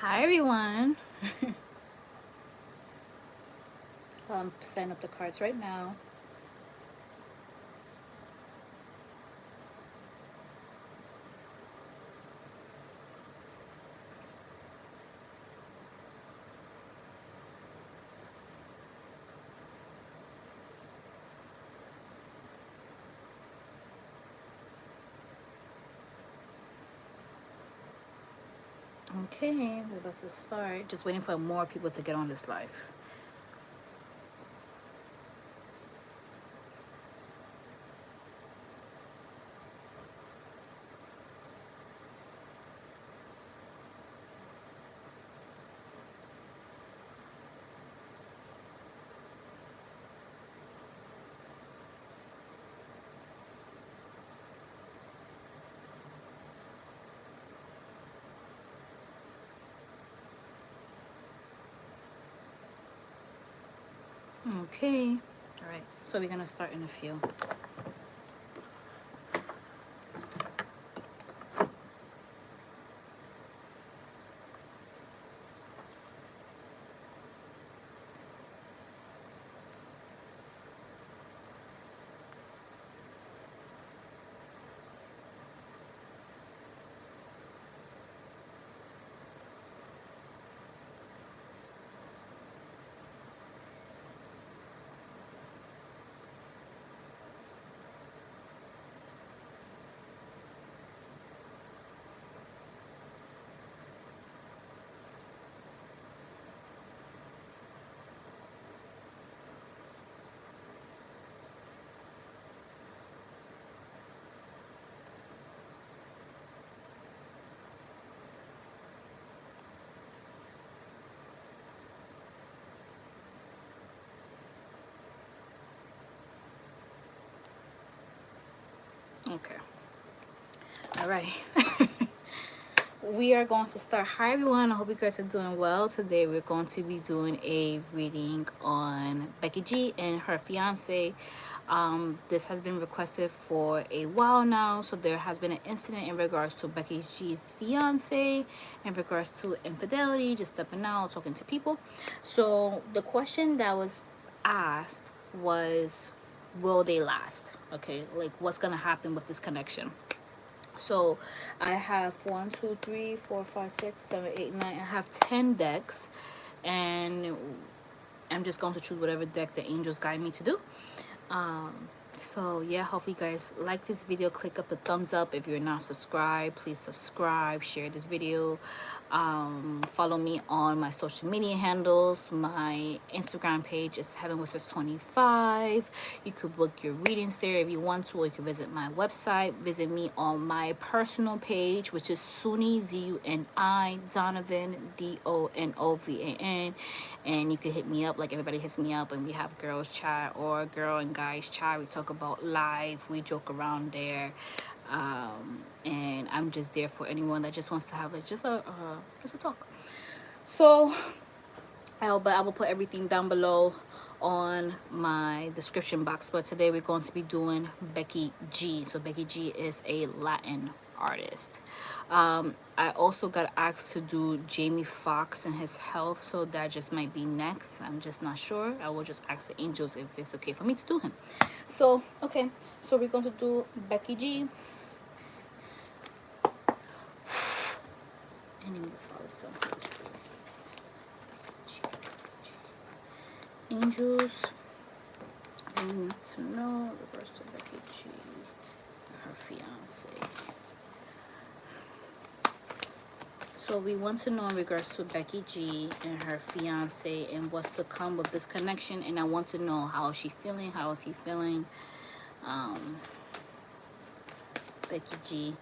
Hi everyone. I'm setting up the cards right now. Okay, we're about to start. Just waiting for more people to get on this live. Okay. All right. So we're gonna start in a few. Okay. All right. We are going to start. Hi everyone. I hope you guys are doing well. Today we're going to be doing a reading on Becky G and her fiance. This has been requested for a while now. So there has been an incident in regards to Becky G's fiance, in regards to infidelity, just stepping out, talking to people. So the question that was asked was, will they last? Okay, like what's gonna happen with this connection? So I have 1, 2, 3, 4, 5, 6, 7, 8, 9. I have 10 decks, and I'm just going to choose whatever deck the angels guide me to do. So yeah, hopefully you guys like this video. Click up the thumbs up. If you're not subscribed, please subscribe, share this video. Follow me on my social media handles. My Instagram page is Heaven Whispers 25. You could book your readings there if you want to, or you can visit my website. Visit me on my personal page, which is Suni, Zuni Donovan, Donovan, and you can hit me up like everybody hits me up, and we have girls chat or girl and guys chat. We talk about life, we joke around there. And I'm just there for anyone that just wants to have like just a talk. So I will put everything down below on my description box. But today we're going to be doing Becky G. So Becky G is a Latin artist. I also got asked to do Jamie Foxx and his health, so that just might be next. I'm just not sure. I will just ask the angels if it's okay for me to do him. So okay, so we're going to do Becky G. And angels, we need to know regards to Becky G and her fiance. So we want to know in regards to Becky G and her fiance and what's to come with this connection. And I want to know, how is she feeling? How is he feeling? Becky G.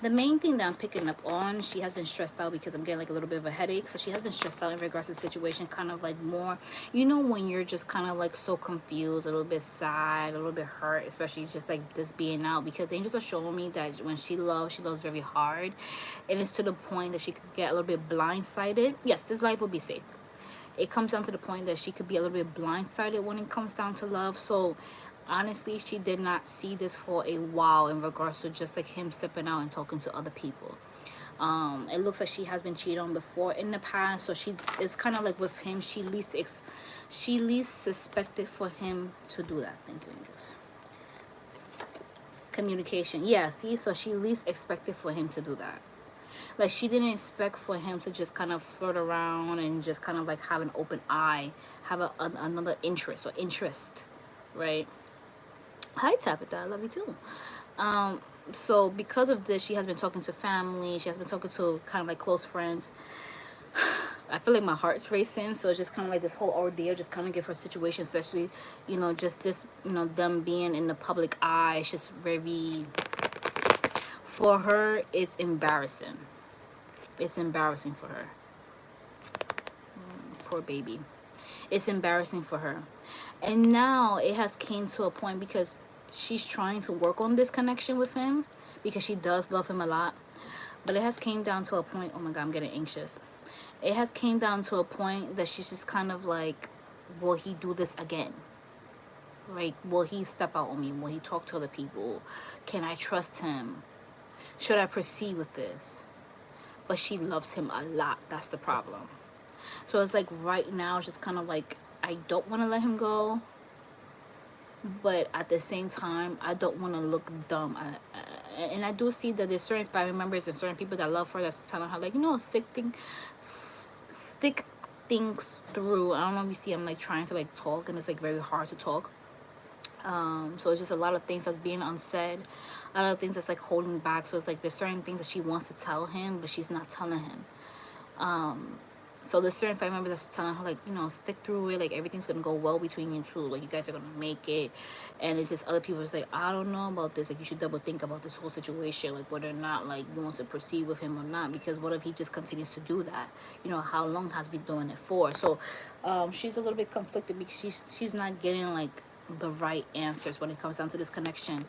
The main thing that I'm picking up on, she has been stressed out because I'm getting like a little bit of a headache. So she has been stressed out in regards to the situation, kind of like more, you know, when you're just kind of like so confused, a little bit sad, a little bit hurt, especially just like this being out, because the angels are showing me that when she loves very hard. And it's to the point that she could get a little bit blindsided. Yes, this life will be safe. It comes down to the point that she could be a little bit blindsided when it comes down to love. So honestly, she did not see this for a while in regards to just like him stepping out and talking to other people. It looks like she has been cheated on before in the past, so it's kind of like with him, she least suspected for him to do that. Thank you, angels. Communication, yeah, see, so she least expected for him to do that. Like, she didn't expect for him to just kind of flirt around and just kind of like have an open eye, have another interest, right? Hi Tabitha, I love you too. So because of this, she has been talking to family, she has been talking to kind of like close friends. I feel like my heart's racing, so it's just kind of like this whole ordeal just kind of give her situation, especially, you know, just this, you know, them being in the public eye. It's just very, for her, it's embarrassing. It's embarrassing for her. Poor baby. It's embarrassing for her. And now it has came to a point, because she's trying to work on this connection with him, because she does love him a lot. But it has came down to a point, oh my God, I'm getting anxious. It has came down to a point that she's just kind of like, will he do this again? Like, will he step out on me? Will he talk to other people? Can I trust him? Should I proceed with this? But she loves him a lot. That's the problem. So it's like right now, it's just kind of like, I don't want to let him go, but at the same time, I don't want to look dumb. And I do see that there's certain family members and certain people that love her that's telling her, like, you know, stick things through. I don't know if you see I'm like trying to like talk, and it's like very hard to talk. So it's just a lot of things that's being unsaid, a lot of things that's like holding back. So it's like there's certain things that she wants to tell him, but she's not telling him. So there's certain family members that's telling her, like, you know, stick through it, like everything's gonna go well between you two, like you guys are gonna make it. And it's just other people that's like, I don't know about this, like you should double think about this whole situation, like whether or not like you want to proceed with him or not, because what if he just continues to do that? You know, how long has he been doing it for? So she's a little bit conflicted, because she's not getting like the right answers when it comes down to this connection.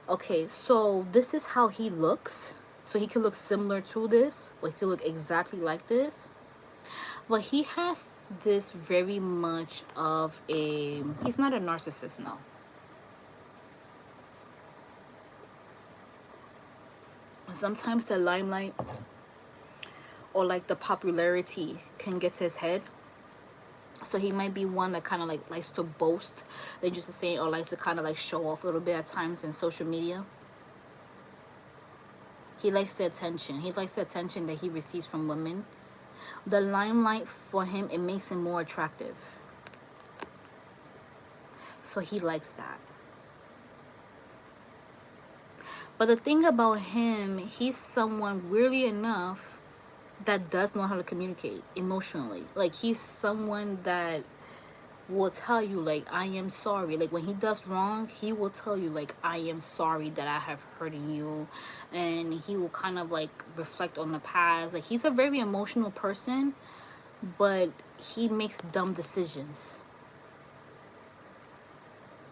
Okay, so this is how he looks. So he could look similar to this, or he could look exactly like this. But he has this very much of a, he's not a narcissist, no. Sometimes the limelight or like the popularity can get to his head. So he might be one that kind of like likes to boast, like just to say, or likes to kind of like show off a little bit at times in social media. He likes the attention. He likes the attention that he receives from women. The limelight for him, it makes him more attractive. So he likes that. But the thing about him, he's someone, weirdly enough, that does know how to communicate emotionally. Like, he's someone that will tell you, like, I am sorry. Like, when he does wrong, he will tell you, like, I am sorry that I have hurt you. And he will kind of like reflect on the past. Like, he's a very emotional person, but he makes dumb decisions.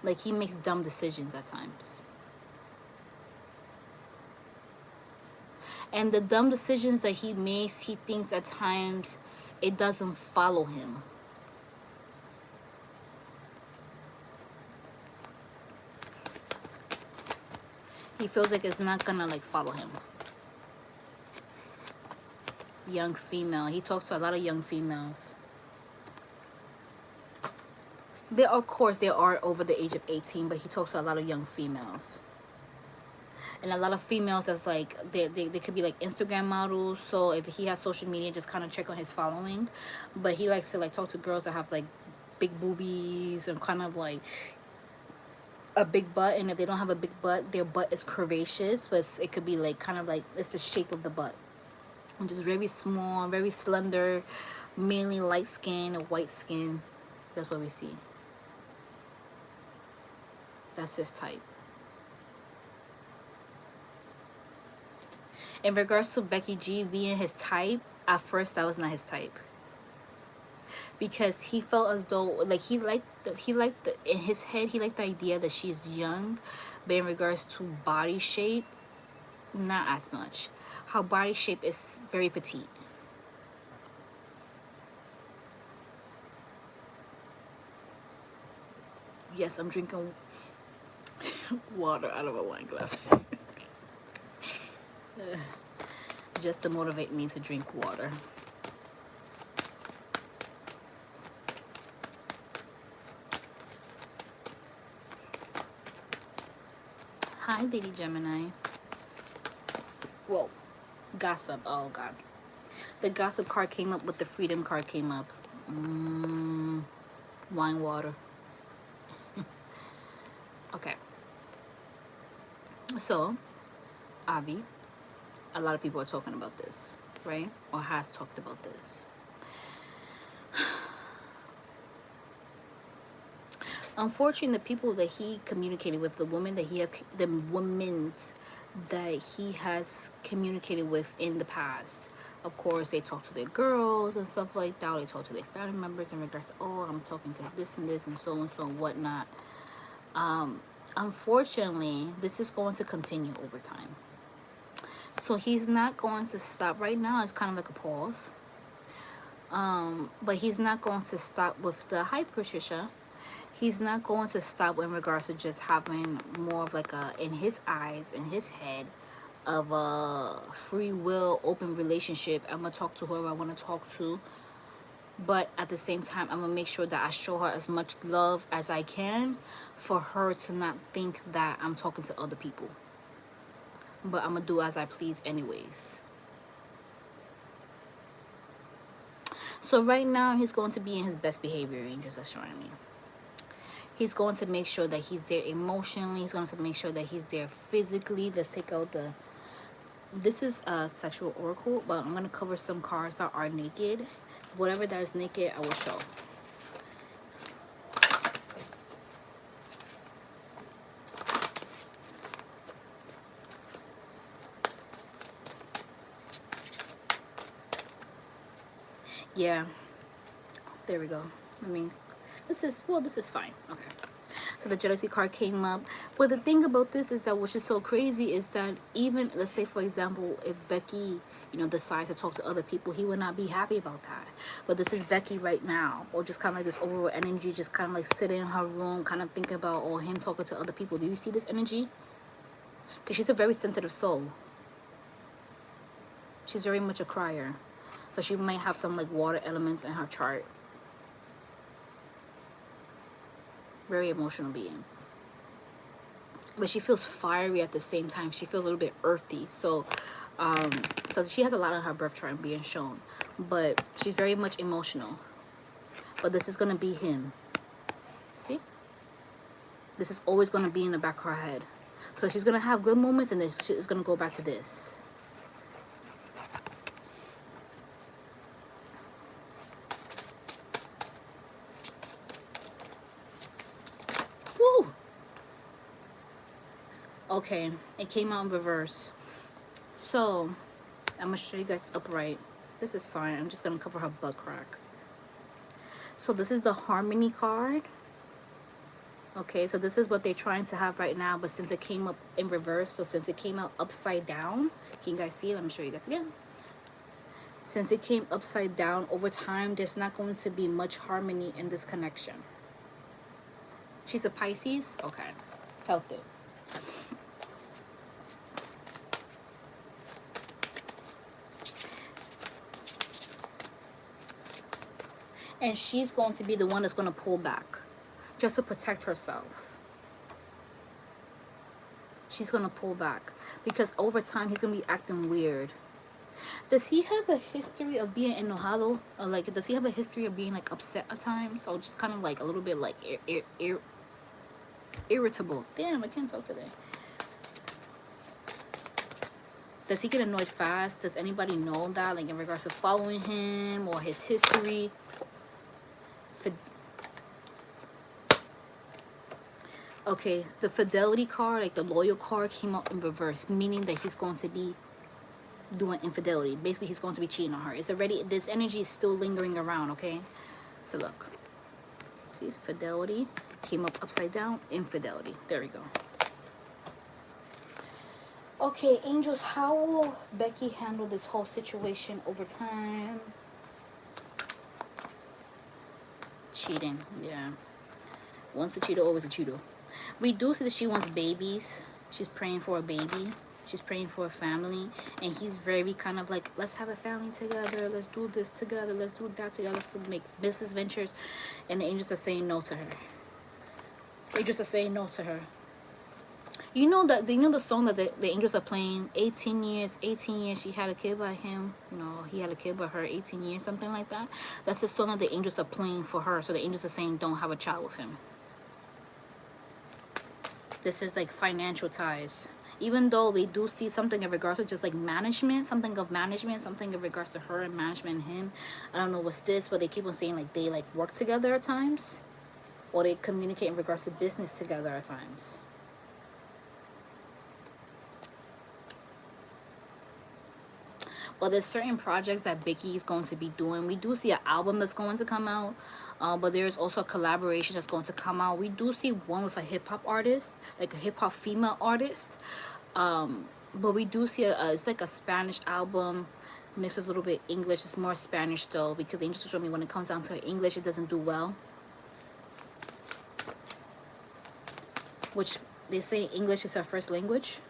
Like, he makes dumb decisions at times. And the dumb decisions that he makes, he thinks at times it doesn't follow him. He feels like it's not gonna like follow him. Young female. He talks to a lot of young females. There, of course, there are over the age of 18, but he talks to a lot of young females. And a lot of females that's like, they could be like Instagram models. So if he has social media, just kind of check on his following. But he likes to like talk to girls that have like big boobies and kind of like a big butt. And if they don't have a big butt, their butt is curvaceous, but it could be like kind of like, it's the shape of the butt. And just very small, very slender, mainly light skin or white skin. That's what we see. That's his type. In regards to Becky G being his type, at first that was not his type, because he felt as though like he liked in his head, he liked the idea that she's young, but in regards to body shape, not as much. Her body shape is very petite. Yes, I'm drinking water out of a wine glass. just to motivate me to drink water. Hi, Lady Gemini. Whoa. Gossip. Oh, God. The gossip card came up with the freedom card came up. Wine water. Okay. So, Avi, a lot of people are talking about this, right? Or has talked about this. Unfortunately, the people that he communicated with, the women that he has communicated with in the past, of course, they talk to their girls and stuff like that. They talk to their family members in regards to, oh, I'm talking to this and this and so and whatnot. Unfortunately, this is going to continue over time. So he's not going to stop right now. It's kind of like a pause. But he's not going to stop with the hi, Patricia. He's not going to stop in regards to just having more of like a, in his eyes, in his head, of a free will, open relationship. I'm going to talk to whoever I want to talk to. But at the same time, I'm going to make sure that I show her as much love as I can for her to not think that I'm talking to other people. But I'm going to do as I please anyways. So right now, he's going to be in his best behavior, Angels are showing me. He's going to make sure that he's there emotionally. He's going to make sure that he's there physically. Let's take out the... This is a sexual oracle, but I'm going to cover some cards that are naked. Whatever that is naked, I will show. Yeah. There we go. I mean, this is fine. Okay. So the jealousy card came up. But the thing about this is that which is so crazy is that even, let's say, for example, if Becky, decides to talk to other people, he would not be happy about that. But this is Becky right now. Or just kind of like this overall energy, just kind of like sitting in her room, kind of thinking about, or him talking to other people. Do you see this energy? Because she's a very sensitive soul. She's very much a crier. So she might have some like water elements in her chart. Very emotional being. But she feels fiery at the same time. She feels a little bit earthy. So she has a lot on her birth chart being shown. But she's very much emotional. But this is going to be him. See? This is always going to be in the back of her head. So she's going to have good moments and then she's going to go back to this. Woo! Okay, it came out in reverse. So, I'm going to show you guys upright. This is fine. I'm just going to cover her butt crack. So, this is the Harmony card. Okay, so this is what they're trying to have right now. But since it came up in reverse, so since it came out upside down, can you guys see it? Let me show you guys again. Since it came upside down, over time, there's not going to be much harmony in this connection. She's a Pisces? Okay, felt it. And she's going to be the one that's going to pull back just to protect herself. She's going to pull back because over time he's going to be acting weird. Does he have a history of being enojado? Or like, does he have a history of being like upset at times? So just kind of like a little bit like irritable. Damn, I can't talk today. Does he get annoyed fast? Does anybody know that? Like in regards to following him or his history? Okay, the fidelity card, like the loyal card, came out in reverse, meaning that he's going to be doing infidelity. Basically, he's going to be cheating on her. It's already, this energy is still lingering around, okay? So look, see, fidelity came up upside down, infidelity. There we go. Okay, angels, how will Becky handle this whole situation over time? Cheating, yeah. Once a cheater, always a cheater. We do see that she wants babies. She's praying for a baby. She's praying for a family, and he's very kind of like, let's have a family together, let's do this together, let's do that together, let's make business ventures. And the angels are saying no to her. They just are saying no to her. You know that, you know the song that the angels are playing, 18 years, she had a kid by him. No, he had a kid by her, 18 years, something like that. That's the song that the angels are playing for her. So the angels are saying don't have a child with him. This is like financial ties. Even though they do see something in regards to just like management, something in regards to her and management and him. I don't know what's this, but they keep on saying like they like work together at times. Or they communicate in regards to business together at times. But there's certain projects that Becky is going to be doing. We do see an album that's going to come out. But there's also a collaboration that's going to come out. We do see one with a hip-hop artist, like a hip-hop female artist. But we do see it's like a Spanish album mixed with a little bit English. It's more Spanish though, because the angels show me when it comes down to English, it doesn't do well. Which they say English is her first language.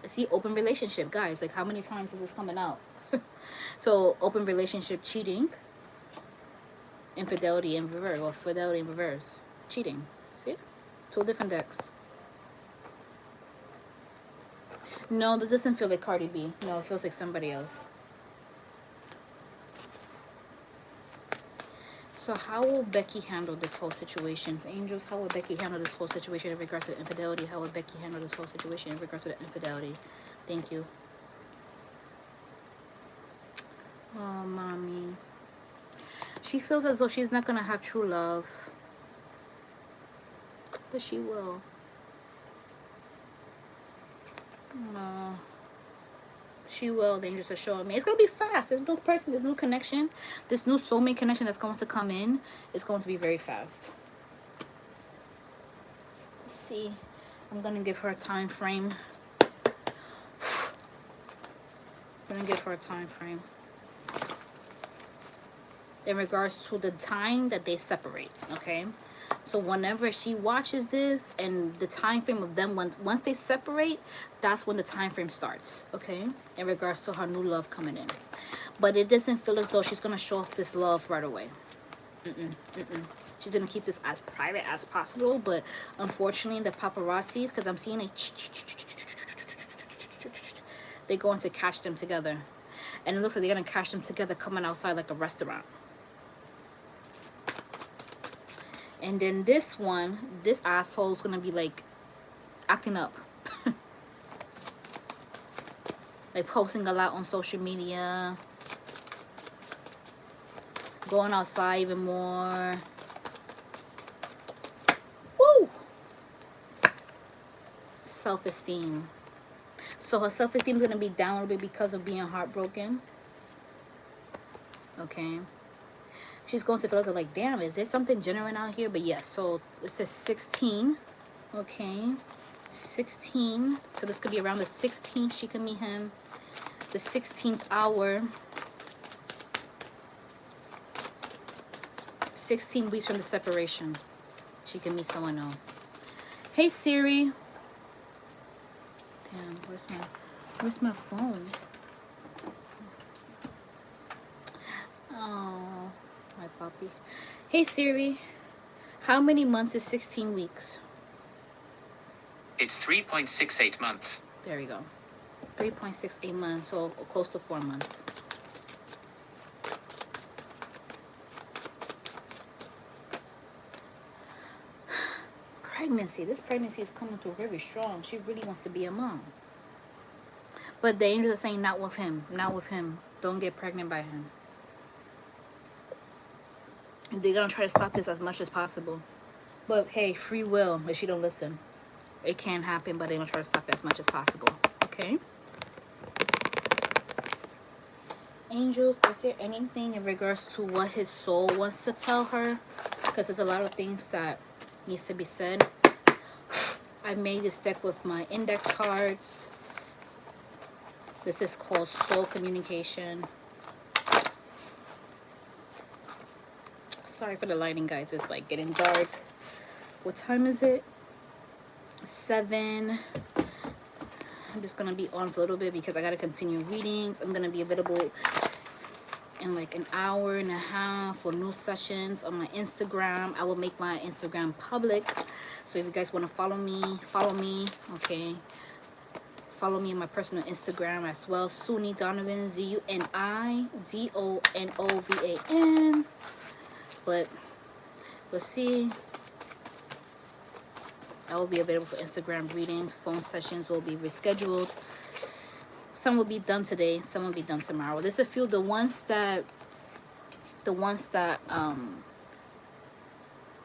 See, open relationship, guys. Like, how many times is this coming out? So, open relationship, cheating, infidelity in reverse, or fidelity in reverse, cheating. See, 2 different decks. No, this doesn't feel like Cardi B. No, it feels like somebody else. So how will Becky handle this whole situation? Angels, how will Becky handle this whole situation in regards to infidelity? How will Becky handle this whole situation in regards to the infidelity? Thank you. Oh, mommy. She feels as though she's not going to have true love. But she will. No. She will. The angels are showing me. It's going to be fast. There's no person. There's no connection. This new soulmate connection that's going to come in is going to be very fast. Let's see. I'm going to give her a time frame. I'm going to give her a time frame. In regards to the time that they separate. Okay? So whenever she watches this and the time frame of them, once they separate, that's when the time frame starts, okay? In regards to her new love coming in. But it doesn't feel as though she's going to show off this love right away. She's going to keep this as private as possible. But unfortunately, the paparazzis, because I'm seeing they're going to catch them together. And it looks like they're going to catch them together coming outside like a restaurant. And then this one, this asshole's gonna be like acting up. Like posting a lot on social media. Going outside even more. Woo! Self-esteem. So her self-esteem is gonna be down a little bit because of being heartbroken. Okay. She's going to feel like, damn, is there something genuine out here? But yes, so it says 16. Okay. 16. So this could be around the 16th. She can meet him. The 16th hour. 16 weeks from the separation. She can meet someone new. Hey, Siri. Damn, where's my phone? Oh. My puppy. Hey Siri, how many months is 16 weeks? It's 3.68 months. There we go. 3.68 months, so close to 4 months. Pregnancy. This pregnancy is coming through very strong. She really wants to be a mom. But the angels are saying not with him. Not with him. Don't get pregnant by him. They're gonna try to stop this as much as possible. But hey, free will if she don't listen. It can happen, but they're gonna try to stop it as much as possible. Okay? Angels, is there anything in regards to what his soul wants to tell her? Because there's a lot of things that needs to be said. I made this deck with my index cards. This is called Soul Communication. Sorry for the lighting, guys. It's like getting dark. What time is it? 7. I'm just gonna be on for a little bit because I gotta continue readings. I'm gonna be available in like an hour and a half for new sessions on my Instagram. I will make my Instagram public, so if you guys want to follow me, okay? Follow me on my personal Instagram as well, Suni Donovan, ZuniDonovan. But we'll see. I will be available for Instagram readings. Phone sessions will be rescheduled. Some will be done today, some will be done tomorrow. There's a few, the ones that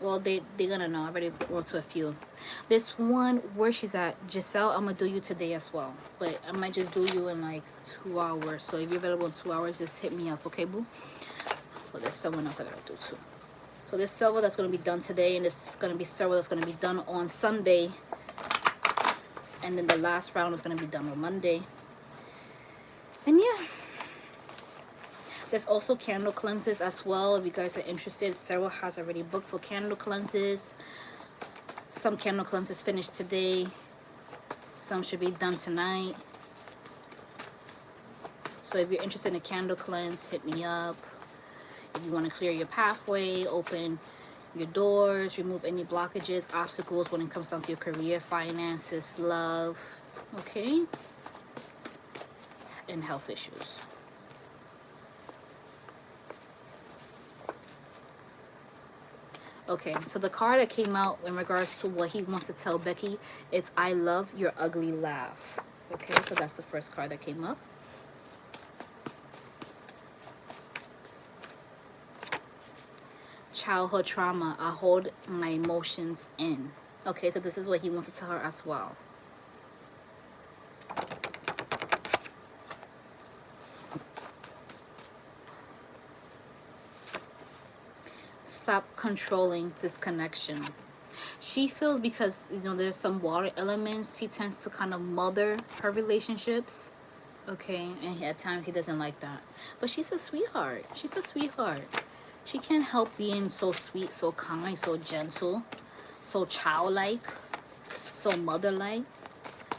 well, they're gonna know. I already wrote to a few. This one, where she's at, Giselle, I'm gonna do you today as well, but I might just do you in like 2 hours. So if you're available in 2 hours, just hit me up, okay, boo? Well, there's someone else I gotta do too. So this silver that's gonna be done today, and this is gonna be silver that's gonna be done on Sunday, and then the last round is gonna be done on Monday. And yeah, there's also candle cleanses as well. If you guys are interested, Sarah has already booked for candle cleanses. Some candle cleanses finished today. Some should be done tonight. So if you're interested in a candle cleanse, hit me up. If you want to clear your pathway, open your doors, remove any blockages, obstacles when it comes down to your career, finances, love, okay? And health issues. Okay, so the card that came out in regards to what he wants to tell Becky, it's I love your ugly laugh. Okay, so that's the first card that came up. Childhood trauma, I hold my emotions in. Okay, so this is what he wants to tell her as well. Stop controlling this connection. She feels, because you know there's some water elements, she tends to kind of mother her relationships, okay, and at times he doesn't like that. But she's a sweetheart. She's a sweetheart. She can't help being so sweet, so kind, so gentle, so childlike, so mother-like.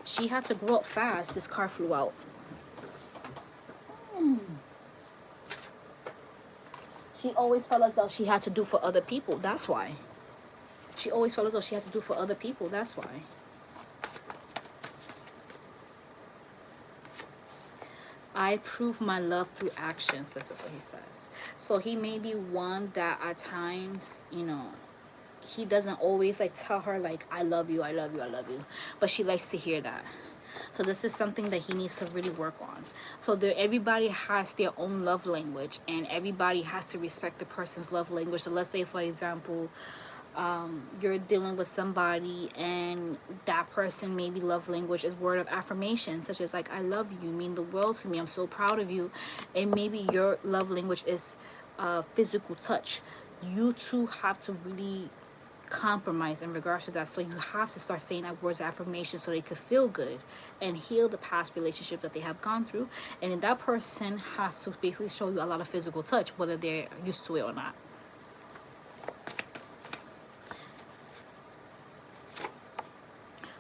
She had to grow up fast. This card flew out. She always felt as though she had to do for other people. That's why. She always felt as though she had to do for other people. That's why. I prove my love through actions. This is what he says. So he may be one that at times, you know, he doesn't always like tell her like, I love you, I love you, I love you. But she likes to hear that. So this is something that he needs to really work on. So everybody has their own love language, and everybody has to respect the person's love language. So let's say, for example, you're dealing with somebody and that person maybe love language is word of affirmation, such as like, I love you, you mean the world to me, I'm so proud of you. And maybe your love language is physical touch. You two have to really compromise in regards to that. So you have to start saying that words of affirmation so they could feel good and heal the past relationship that they have gone through. And then that person has to basically show you a lot of physical touch, whether they're used to it or not.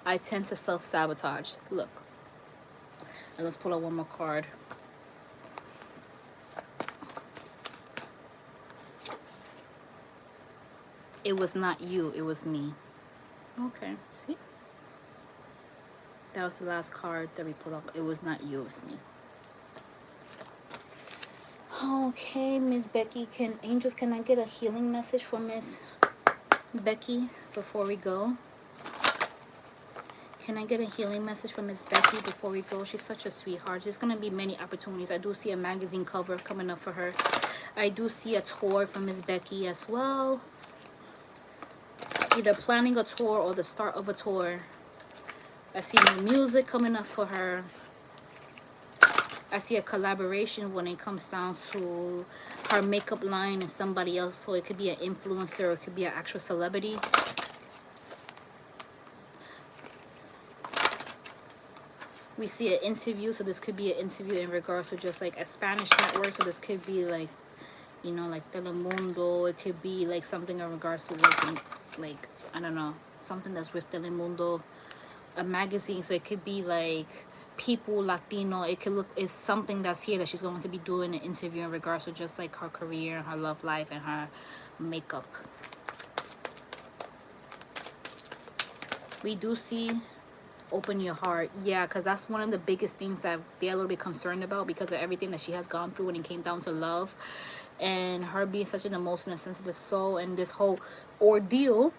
I tend to self-sabotage. Look. And let's pull out one more card. It was not you, it was me. Okay, see? That was the last card that we pulled up. It was not you, it was me. Okay, Miss Becky, can I get a healing message for Miss Becky before we go? Can I get a healing message from Miss Becky before we go? She's such a sweetheart. There's going to be many opportunities. I do see a magazine cover coming up for her. I do see a tour from Miss Becky as well. Either planning a tour or the start of a tour. I see new music coming up for her. I see a collaboration when it comes down to her makeup line and somebody else. So it could be an influencer or it could be an actual celebrity. We see an interview, so this could be an interview in regards to just like a Spanish network. So this could be like, you know, like Telemundo. It could be like something in regards to working, like, I don't know, something that's with Telemundo. a magazine, so it could be like People Latino. It could look, it's something that's here that she's going to be doing an interview in regards to just like her career, her love life, and her makeup. We do see open your heart. Yeah, because that's one of the biggest things that they're a little bit concerned about, because of everything that she has gone through when it came down to love, and her being such an emotional sensitive soul, and this whole ordeal.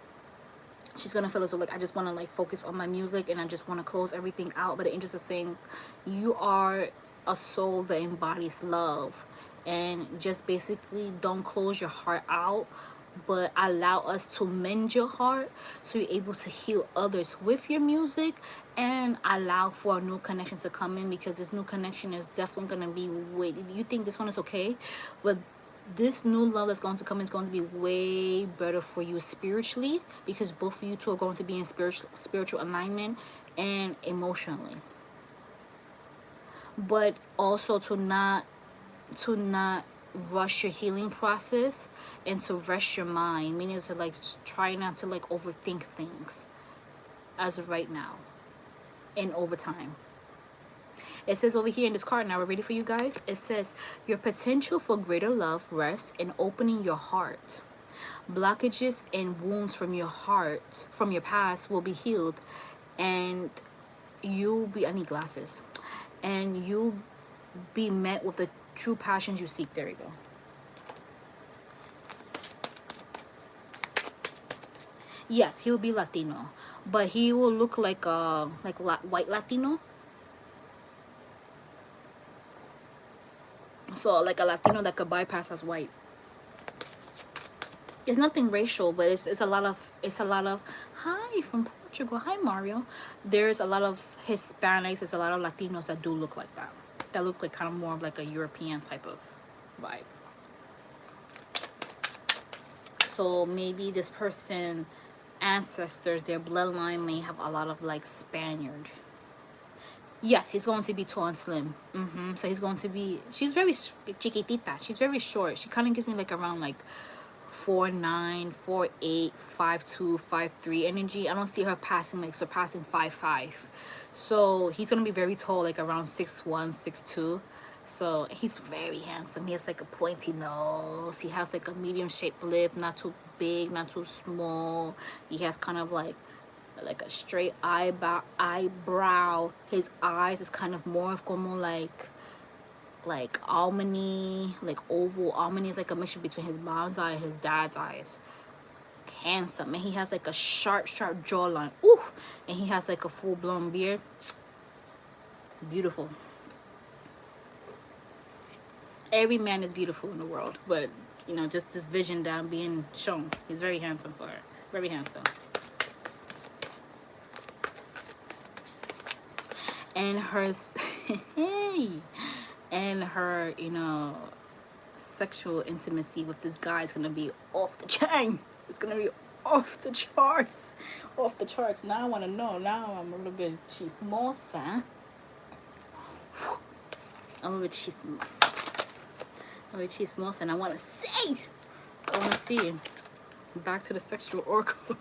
She's gonna feel as though like, I just want to like focus on my music and I just want to close everything out. But the angels are saying you are a soul that embodies love, and just basically don't close your heart out, but allow us to mend your heart so you're able to heal others with your music, and allow for a new connection to come in, because this new connection is definitely going to be way, you think this one is okay, but this new love that's going to come in is going to be way better for you spiritually, because both of you two are going to be in spiritual alignment and emotionally. But also to not rush your healing process, and to rest your mind, meaning to like try not to like overthink things as of right now and over time. It says over here in this card, now we're ready for you guys. It says your potential for greater love rests in opening your heart. Blockages and wounds from your heart, from your past, will be healed, and you'll be, I need glasses, and you'll be met with the true passions you seek. There you go. Yes, he'll be Latino, but he will look like white Latino. So like a Latino that could bypass as white. It's nothing racial, but it's a lot of hi from Portugal. Hi Mario. There's a lot of Hispanics, there's a lot of Latinos that do look like that. That look like kind of more of like a European type of vibe. So maybe this person ancestors, their bloodline may have a lot of like Spaniard. Yes, he's going to be tall and slim. So he's going to be, she's very chiquitita. She's very short. She kind of gives me like around like 4'9", 4'8", 5'2", 5'3" energy. I don't see her passing like surpassing 5'5". So he's gonna be very tall, like around 6'1", 6'2". So he's very handsome. He has like a pointy nose. He has like a medium shaped lip, not too big, not too small. He has kind of like a straight eyebrow. His eyes is kind of more of como like almondy, like oval. Almondy is like a mixture between his mom's eye and his dad's eyes. Handsome, and he has like a sharp jawline. Ooh, and he has like a full-blown beard. Beautiful. Every man is beautiful in the world, but you know, just this vision that I'm being shown. He's very handsome for her. Very handsome. And her hey, and her, you know, sexual intimacy with this guy is gonna be off the chain. It's gonna be off the charts. Off the charts. Now I wanna know. Now I'm a little bit chismosa. I'm a little bit chismosa. I'm a bit chismosa, and I wanna see. I wanna see. Back to the sexual oracle.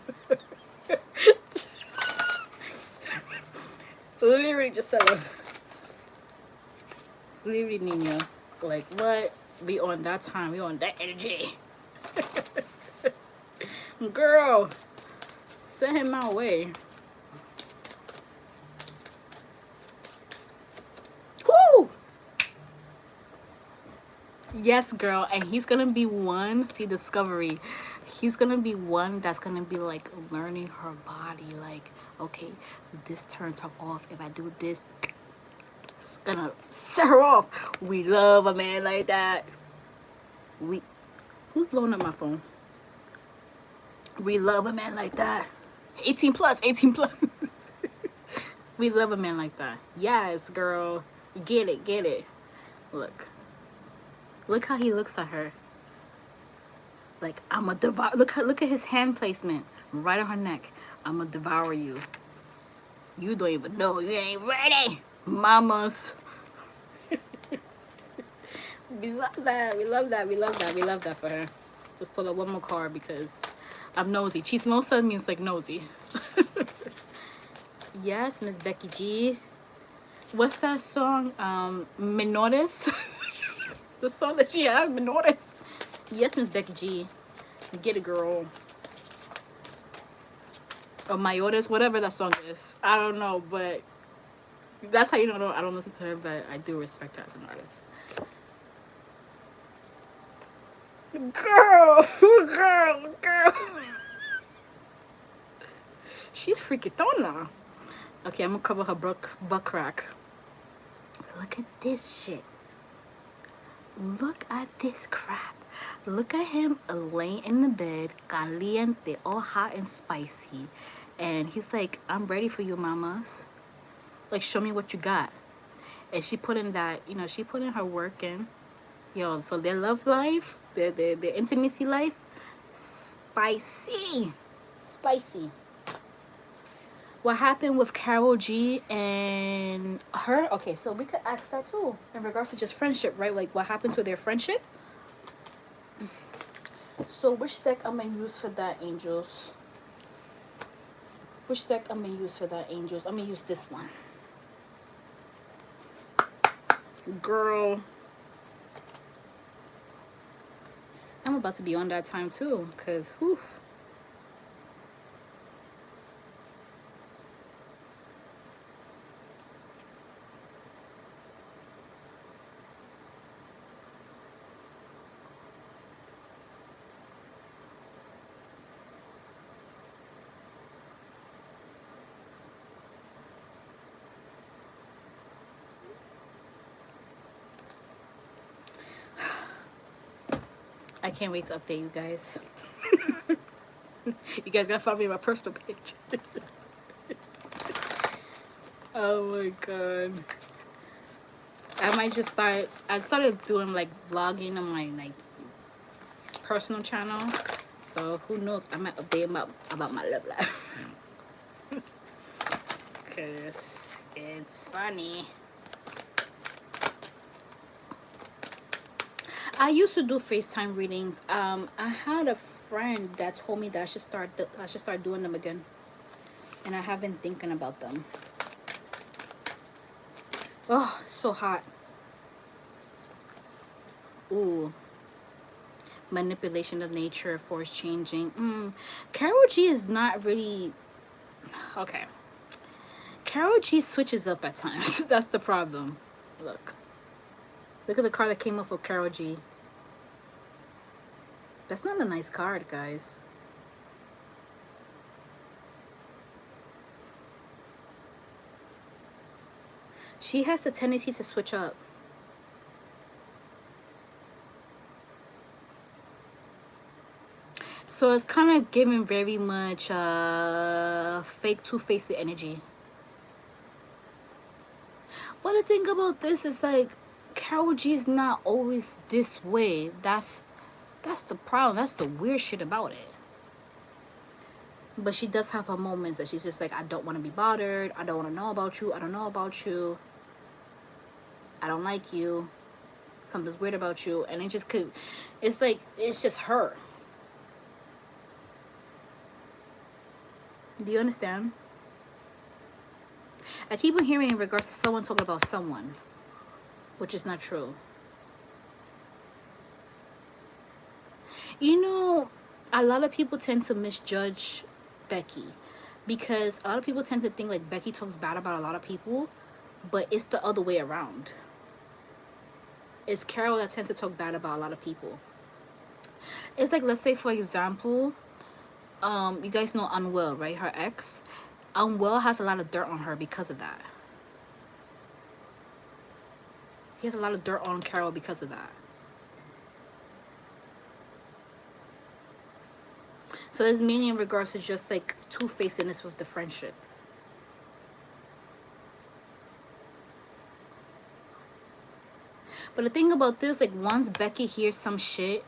Literally just said it. Literally, Nina. Like, what? We on that time. We on that energy. Girl, send him my way. Woo! Yes, girl. And he's gonna be one. See, discovery. He's gonna be one that's gonna be like learning her body. Like, okay, this turns her off. If I do this, it's gonna set her off. We love a man like that. Who's blowing up my phone? We love a man like that. 18 plus, 18 plus. We love a man like that. Yes, girl. Get it, get it. Look. Look how he looks at her. Like, I'm a devour. Look at his hand placement. Right on her neck. I'm gonna devour you. You don't even know. You ain't ready. Mamas. We love that. We love that. We love that. We love that for her. Let's pull up one more card because I'm nosy. Chismosa means like nosy. Yes, Miss Becky G. What's that song? Menores. The song that she had, Menores. Yes, Miss Becky G. Get it, girl. Or Mayores, whatever that song is. I don't know, but that's how you don't know. I don't listen to her, but I do respect her as an artist. Girl, girl. She's freakitona. Okay, I'm gonna cover her butt crack. Look at this shit. Look at this crap. Look at him laying in the bed, caliente, all hot and spicy. And he's like, I'm ready for you, mamas. Like, show me what you got. And she put in that, you know, she put in her work in. Yo, so their love life, their intimacy life, spicy. Spicy. What happened with Carol G and her? Okay, so we could ask that too in regards to just friendship, right? Like, what happened to their friendship? So which deck I'm gonna use for that, angels? Which deck I'm gonna use for that, angels? I'm gonna use this one. Girl. I'm about to be on that time too, because whew. I can't wait to update you guys. You guys gotta follow me on my personal page. Oh my god. I might just start. I started doing like vlogging on my like personal channel. So who knows? I might update about my love life. Cause it's funny. I used to do FaceTime readings. I had a friend that told me that I should start doing them again, and I have been thinking about them. Oh, so hot. Ooh. Manipulation of nature, force changing. Carol G is not really okay. Carol G switches up at times. That's the problem. Look at the card that came up for Carol G. That's not a nice card, guys. She has the tendency to switch up. So it's kind of giving very much fake two-faced energy. But the thing about this is like Carol G is not always this way. That's the problem. That's the weird shit about it. But she does have her moments that she's just like, I don't want to be bothered. I don't want to know about you. I don't know about you. I don't like you. Something's weird about you. And it just could, it's like, it's just her. Do you understand? I keep on hearing in regards to someone talking about someone, which is not true. You know, a lot of people tend to misjudge Becky because a lot of people tend to think like Becky talks bad about a lot of people, but it's the other way around. It's Carol that tends to talk bad about a lot of people. It's like, let's say for example, you guys know Unwell, right? Her ex. Unwell has a lot of dirt on her because of that. He has a lot of dirt on Carol because of that. So there's meaning in regards to just like two-facedness with the friendship. But the thing about this, like once Becky hears some shit,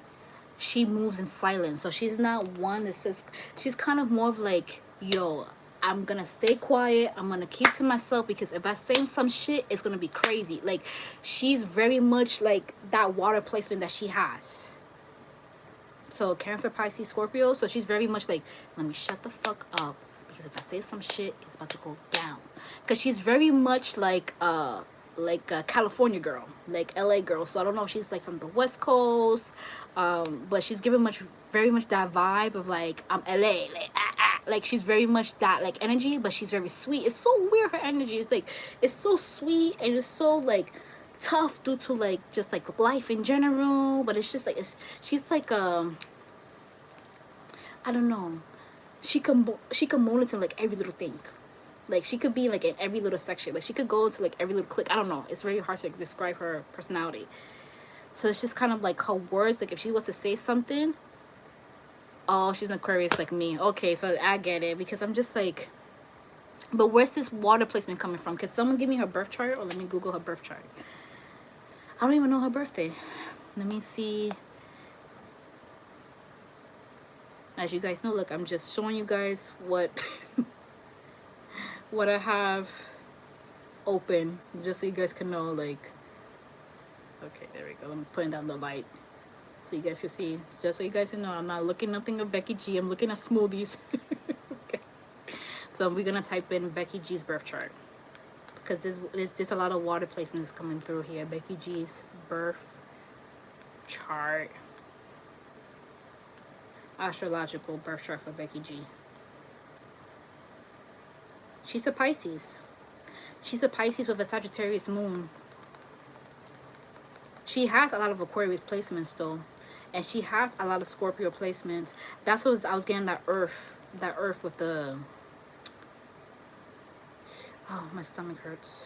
she moves in silence. So she's not one that's just, she's kind of more of like, yo, I'm gonna stay quiet. I'm gonna keep to myself because if I say some shit, it's gonna be crazy. Like she's very much like that water placement that she has. So Cancer, Pisces, Scorpio. So she's very much like, let me shut the fuck up because if I say some shit, it's about to go down. Because she's very much like a California girl, like LA girl. So I don't know if she's like from the West Coast, but she's giving very much that vibe of like I'm LA, like like she's very much that like energy, but she's very sweet. It's so weird, her energy. It's like it's so sweet and it's so like tough due to like just like life in general. But it's just like she's like I don't know. She can mold into like every little thing. Like she could be like in every little section. Like she could go into like every little clique. I don't know. It's very hard to describe her personality. So it's just kind of like her words. Like if she was to say something, oh, she's an Aquarius like me. Okay, so I get it because I'm just like, but where's this water placement coming from? Can someone give me her birth chart or let me Google her birth chart? I don't even know her birthday. Let me see. As you guys know, look, I'm just showing you guys what what I have open just so you guys can know. Like, okay, there we go. I'm putting down the light so you guys can see. Just so you guys know, I'm not looking nothing at Becky G. I'm looking at smoothies. Okay. So we're gonna type in Becky G's birth chart because there's a lot of water placements coming through here. Becky G's birth chart. Astrological birth chart for Becky G. She's a Pisces. She's a Pisces with a Sagittarius moon. She has a lot of Aquarius placements though. And she has a lot of Scorpio placements. That's what I was getting that earth with the... Oh, my stomach hurts.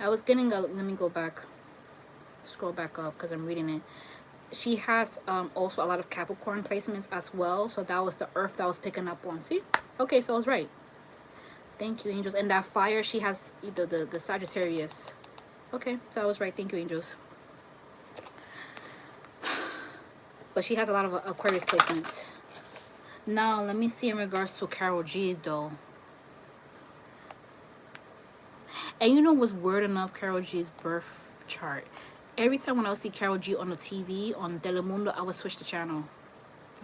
I was getting a... Let me go back. Scroll back up because I'm reading it. She has also a lot of Capricorn placements as well. So that was the earth that I was picking up on. See? Okay, so I was right. Thank you, angels. And that fire, she has either the Sagittarius. Okay, so I was right. Thank you, angels. But she has a lot of Aquarius placements. Now, let me see in regards to Karol G, though. And you know what's weird enough? Karol G's birth chart. Every time when I would see Karol G on the TV, on Telemundo, I would switch the channel.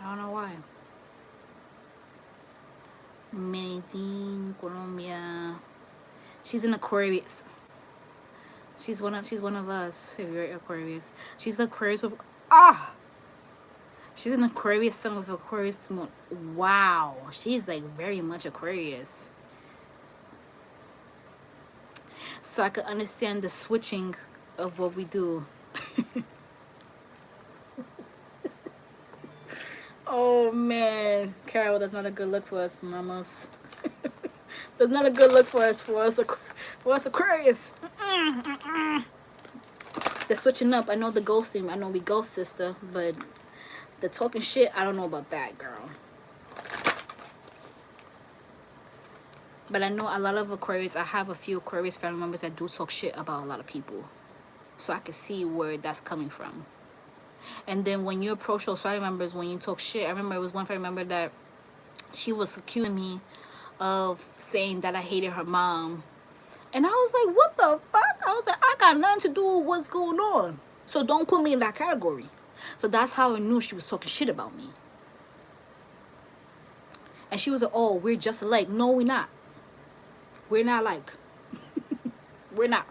I don't know why. Medellin, Colombia. She's an Aquarius. She's one of us. If you're Aquarius. She's an Aquarius with... She's an Aquarius sun with Aquarius moon. Wow. She's like very much Aquarius. So I could understand the switching of what we do. Oh man, Carol, that's not a good look for us, mamas. That's not a good look for us Aquarius. The switching up, I know the ghosting, I know we ghost, sister, but the talking shit, I don't know about that, girl. But I know a lot of Aquarius, I have a few Aquarius family members that do talk shit about a lot of people. So I can see where that's coming from. And then when you approach those family members, when you talk shit, I remember it was one family member that she was accusing me of saying that I hated her mom. And I was like, what the fuck? I was like, I got nothing to do with what's going on. So don't put me in that category. So that's how I knew she was talking shit about me. And she was like, oh, we're just alike. No, we're not. We're not alike. We're not.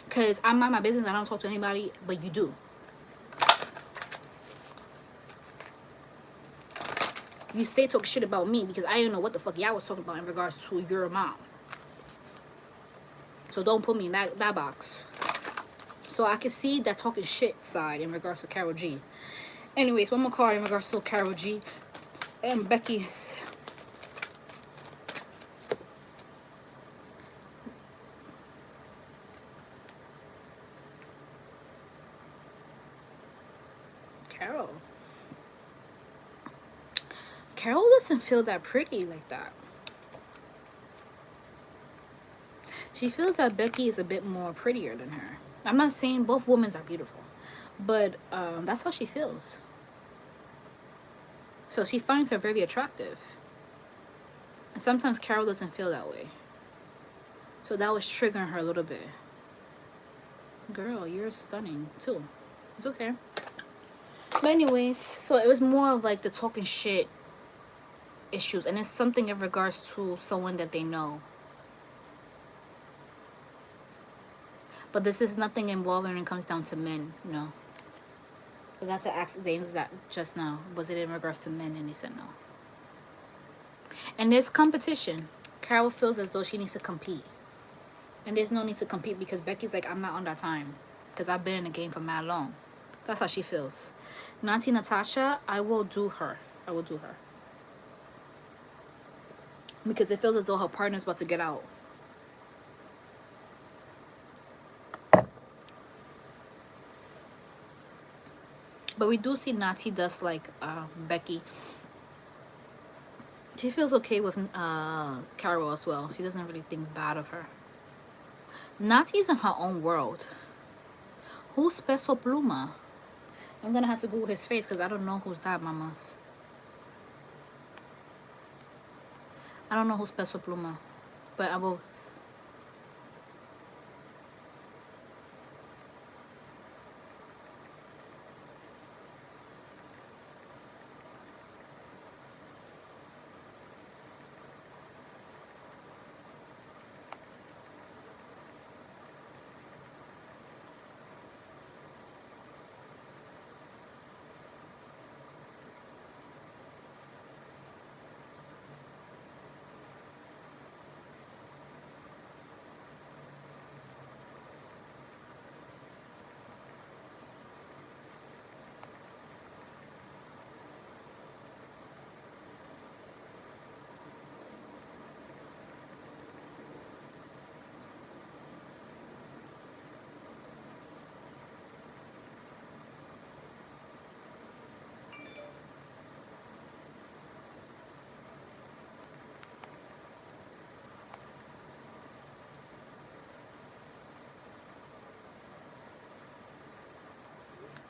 Because I mind my business. I don't talk to anybody, but you do. You say talk shit about me because I didn't know what the fuck y'all was talking about in regards to your mom. So don't put me in that box. So I can see that talking shit side in regards to Karol G. Anyways, one more card in regards to Karol G and Becky's. Carol doesn't feel that pretty like that. She feels that Becky is a bit more prettier than her. I'm not saying both women are beautiful, but that's how she feels. So she finds her very attractive. And sometimes Carol doesn't feel that way. So that was triggering her a little bit. Girl, you're stunning too. It's okay. But anyways, so it was more of like the talking shit issues, and it's something in regards to someone that they know. But this is nothing involving when it comes down to men, you know. Because that's to ask James that just now. Was it in regards to men? And he said no. And there's competition. Carol feels as though she needs to compete. And there's no need to compete because Becky's like, I'm not on that time. Because I've been in the game for mad long. That's how she feels. Natti Natasha, I will do her. I will do her. Because it feels as though her partner's about to get out. But we do see Natti does like Becky. She feels okay with Carol as well. She doesn't really think bad of her. Natti's in her own world. Who's Peso Pluma? I'm gonna have to Google his face because I don't know who's that, mamas. I don't know who's Peso Pluma. But I will.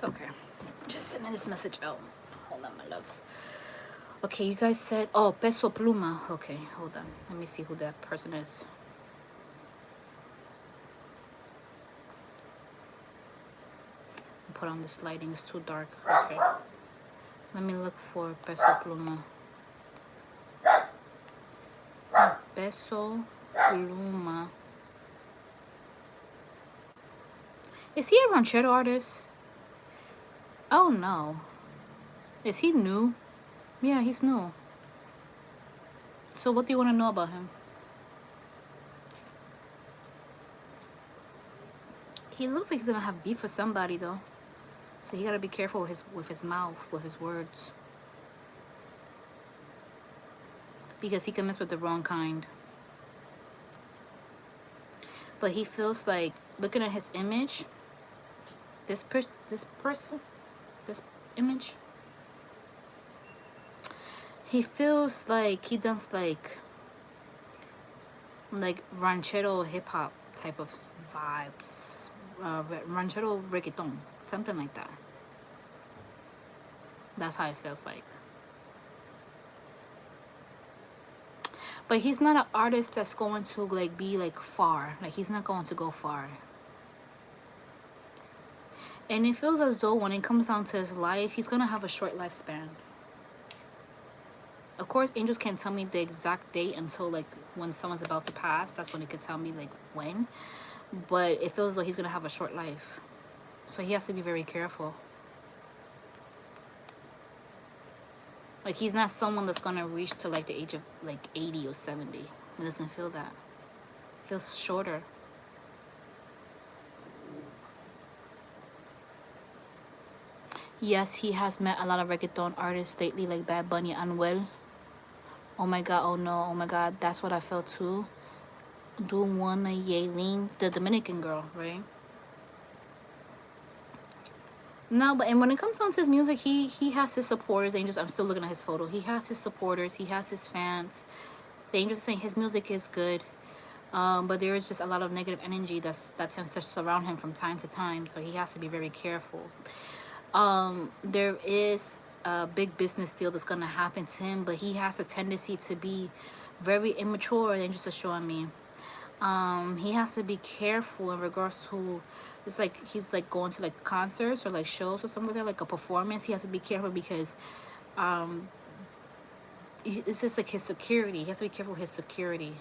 Okay. Just sending this message out. Hold on, my loves. Okay, you guys said, oh, Peso Pluma. Okay, hold on. Let me see who that person is. Put on this lighting, it's too dark. Okay. Let me look for Peso Pluma. Peso Pluma. Is he a ranchero artist? Oh no. Is he new? Yeah, he's new. So what do you want to know about him? He looks like he's gonna have beef with somebody though. So he gotta be careful with his mouth, with his words. Because he can mess with the wrong kind. But he feels like, looking at his image, this image, he feels like he does like ranchero hip hop type of vibes, ranchero reggaeton, something like that. That's how it feels like. But he's not an artist that's going to like be like far. Like he's not going to go far. And it feels as though when it comes down to his life, he's gonna have a short lifespan. Of course, angels can't tell me the exact date until like when someone's about to pass. That's when it could tell me like when. But it feels as though he's gonna have a short life. So he has to be very careful. Like he's not someone that's gonna reach to like the age of like 80 or 70. It doesn't feel that. It feels shorter. Yes, he has met a lot of reggaeton artists lately, like Bad Bunny, Anuel. Oh my god, oh no, oh my god, that's what I felt too. Duana Yaling, the Dominican girl, right? No, but and when it comes down to his music, he has his supporters. Angels, I'm still looking at his photo. He has his supporters. He has his fans. The angels are saying his music is good, but there is just a lot of negative energy that tends to surround him from time to time. So he has to be very careful. There is a big business deal that's gonna happen to him, but he has a tendency to be very immature. Angels are showing me. He has to be careful in regards to, it's like he's like going to like concerts or like shows or something like that, like a performance. He has to be careful because um it's just like his security. He has to be careful with his security.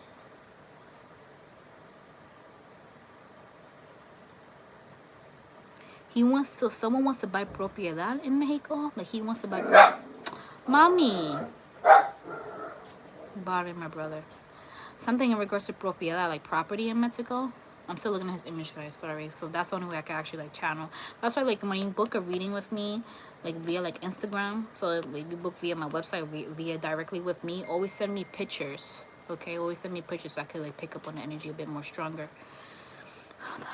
He wants to, someone wants to buy propiedad in Mexico. Like he wants to buy mommy. Bother my brother. Something in regards to propiedad, like property in Mexico. I'm still looking at his image, guys. Sorry. So that's the only way I can actually like channel. That's why like when you book a reading with me, like via like Instagram, so like you book via my website, via directly with me, always send me pictures. Okay, always send me pictures so I could like pick up on the energy a bit more stronger. Hold on.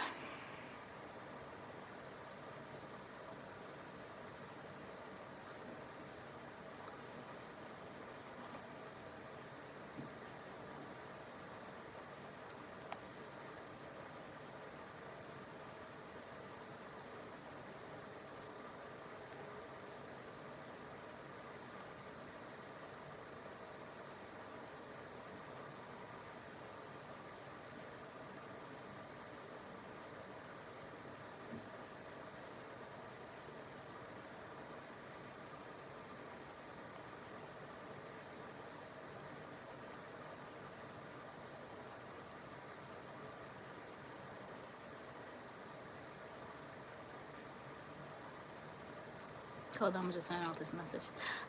Hold on, I'm just sending out this message.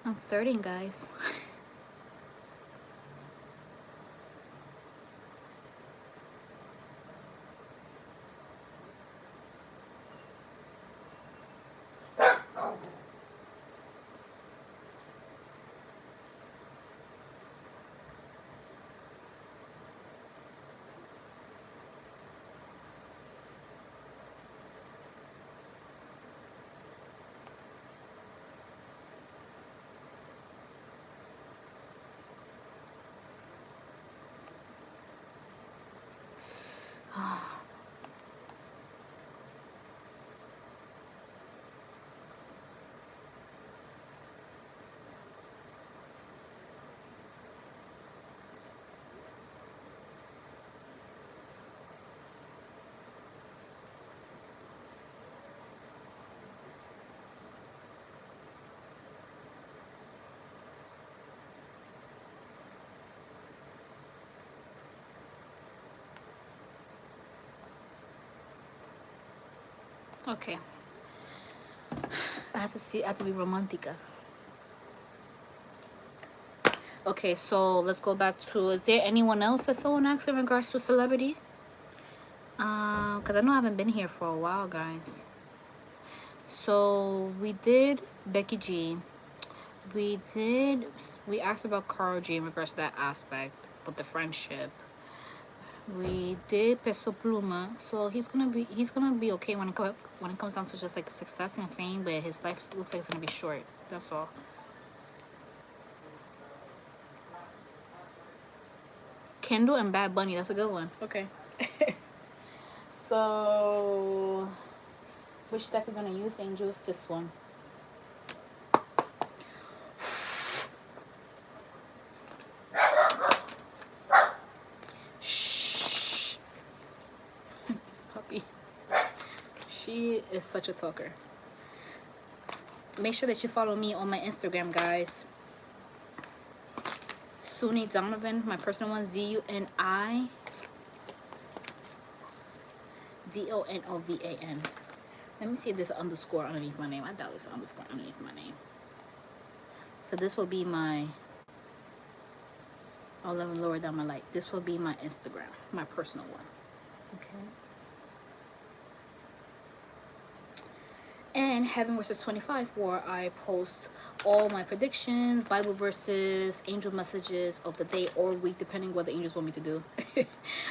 I'm flirting, guys. Okay. I have to be romantica. Okay, so let's go back to, is there anyone else that someone asked in regards to celebrity? Because I know I haven't been here for a while, guys. So we did Becky G. We asked about Carl G in regards to that aspect, but the friendship. We did Peso Pluma, so he's gonna be okay when it comes down to just like success and fame, but his life looks like it's gonna be short. That's all. Kendall and Bad Bunny, that's a good one. Okay. So which deck we're gonna use, Angels? This one. Shh. This puppy. She is such a talker. Make sure that you follow me on my Instagram, guys. Suni Donovan, my personal one, ZUNIDONOVAN. Let me see if there's an underscore underneath my name. I doubt there's an underscore underneath my name. So this will be my, I'll let me lower down my light. This will be my Instagram, my personal one. Okay. And Heaven versus 25, where I post all my predictions, Bible verses, angel messages of the day or week, depending what the angels want me to do.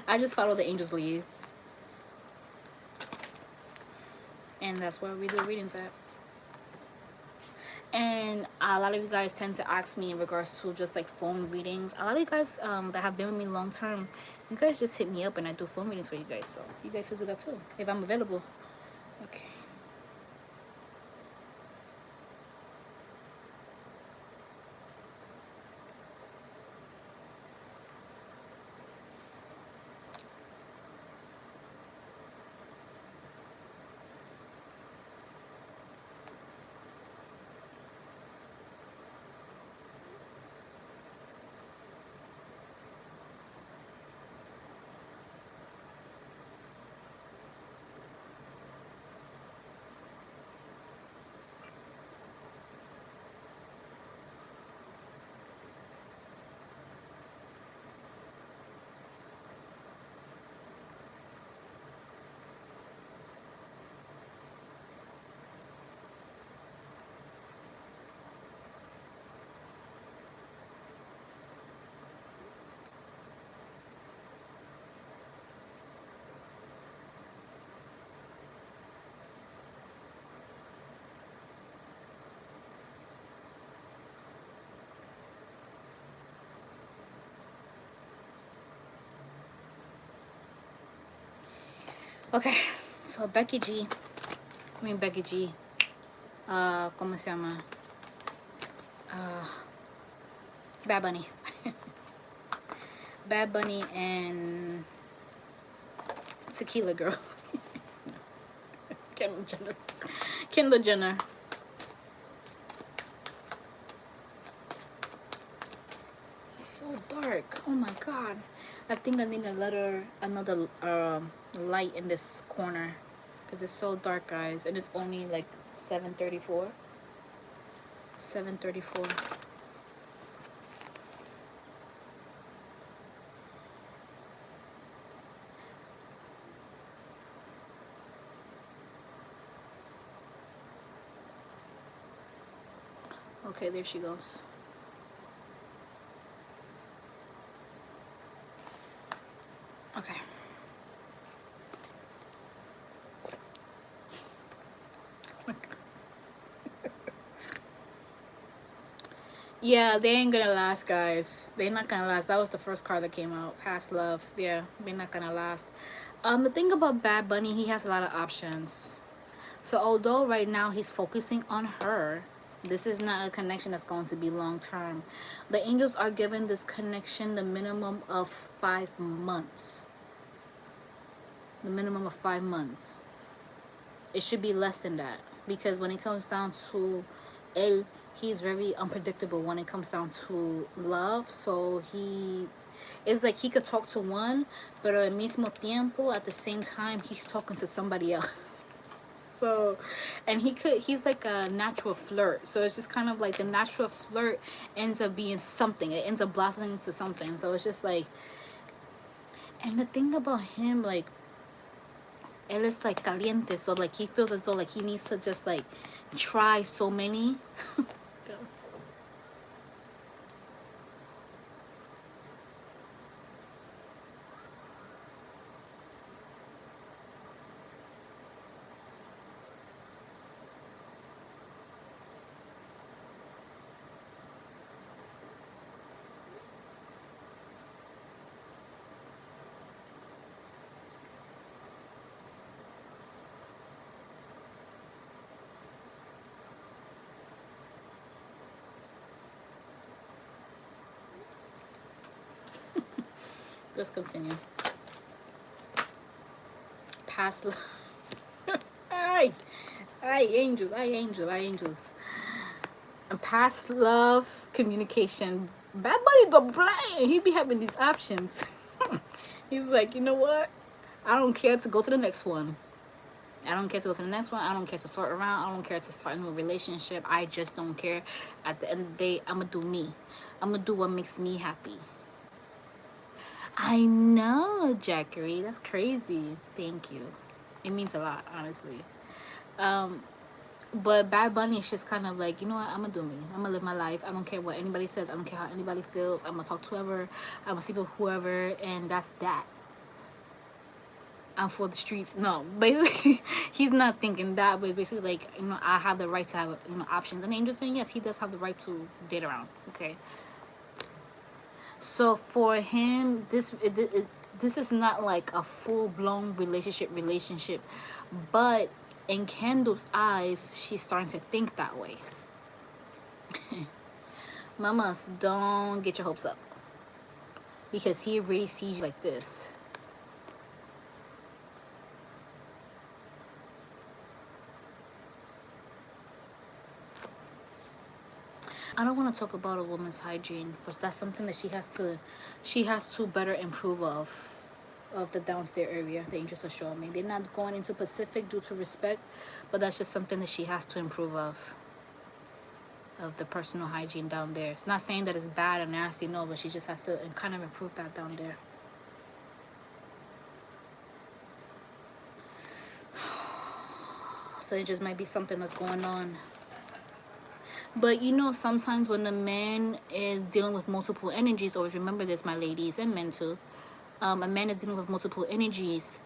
I just follow the angels' lead. And that's where we do readings at. And a lot of you guys tend to ask me in regards to just like phone readings. A lot of you guys that have been with me long term, you guys just hit me up and I do phone readings for you guys. So you guys can do that too if I'm available. Okay. Okay, so Becky G, ¿cómo se llama? Bad Bunny. Bad Bunny and Tequila Girl. Kendall Jenner. Kendall Jenner. So dark. Oh my god. I think I need another light in this corner because it's so dark, guys, and it's only like 7:34. 7:34. Okay, there she goes. Okay. Yeah, they ain't gonna last, guys. They're not gonna last. That was the first card that came out. Past love. Yeah, they're not gonna last. The thing about Bad Bunny, he has a lot of options. So although right now he's focusing on her, this is not a connection that's going to be long term. The angels are giving this connection the minimum of 5 months. The minimum of 5 months. It should be less than that, because when it comes down to él, he's very unpredictable when it comes down to love. So it's like he could talk to one, but al mismo tiempo, at the same time, he's talking to somebody else. So, and he's like a natural flirt. So it's just kind of like the natural flirt ends up being something. It ends up blossoming to something. So it's just like, and the thing about him, like, él es like caliente. So like he feels as though like he needs to just like try so many. Let's continue. Past love. Ay, angels, angels. And past love, communication. Bad Bunny the blind. He be having these options. He's like, you know what? I don't care to go to the next one. I don't care to go to the next one. I don't care to flirt around. I don't care to start a new relationship. I just don't care. At the end of the day, I'm going to do me. I'm going to do what makes me happy. I know, Jackery. That's crazy. Thank you. It means a lot, honestly. But Bad Bunny is just kind of like, you know what? I'm going to do me. I'm going to live my life. I don't care what anybody says. I don't care how anybody feels. I'm going to talk to whoever. I'm going to sleep with whoever. And that's that. I'm for the streets. No, basically, he's not thinking that, but basically, like, you know, I have the right to have, you know, options. And Angel saying, yes, he does have the right to date around. Okay. So for him, this is not like a full-blown relationship, but in Kendall's eyes, she's starting to think that way. Mamas, don't get your hopes up, because he really sees you like this. I don't want to talk about a woman's hygiene, because that's something that she has to better improve of the downstairs area. The angels are showing me they're not going into specific due to respect, but that's just something that she has to improve of the personal hygiene down there. It's not saying that it's bad or nasty, no, but she just has to kind of improve that down there. So it just might be something that's going on. But you know, sometimes when a man is dealing with multiple energies, always remember this, my ladies, and men too. A man is dealing with multiple energies.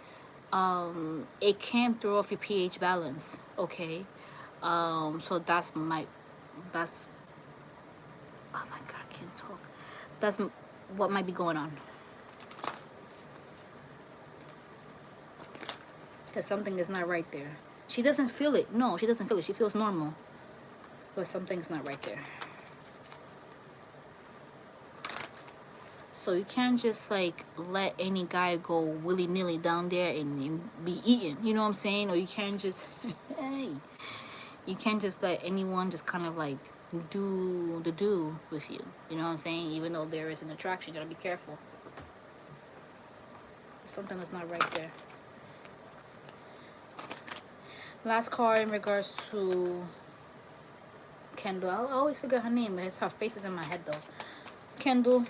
It can throw off your pH balance. Okay. So that's oh my god, I can't talk. That's what might be going on. Because something is not right there. She doesn't feel it. No, she doesn't feel it. She feels normal. But something's not right there. So you can't just like let any guy go willy-nilly down there and be eaten. You know what I'm saying? Or you can't just hey. You can't just let anyone just kind of like do the do with you. You know what I'm saying? Even though there is an attraction, you gotta be careful. Something that's not right there. Last card in regards to Kendall. I always forget her name, but her face is in my head though. Kendall.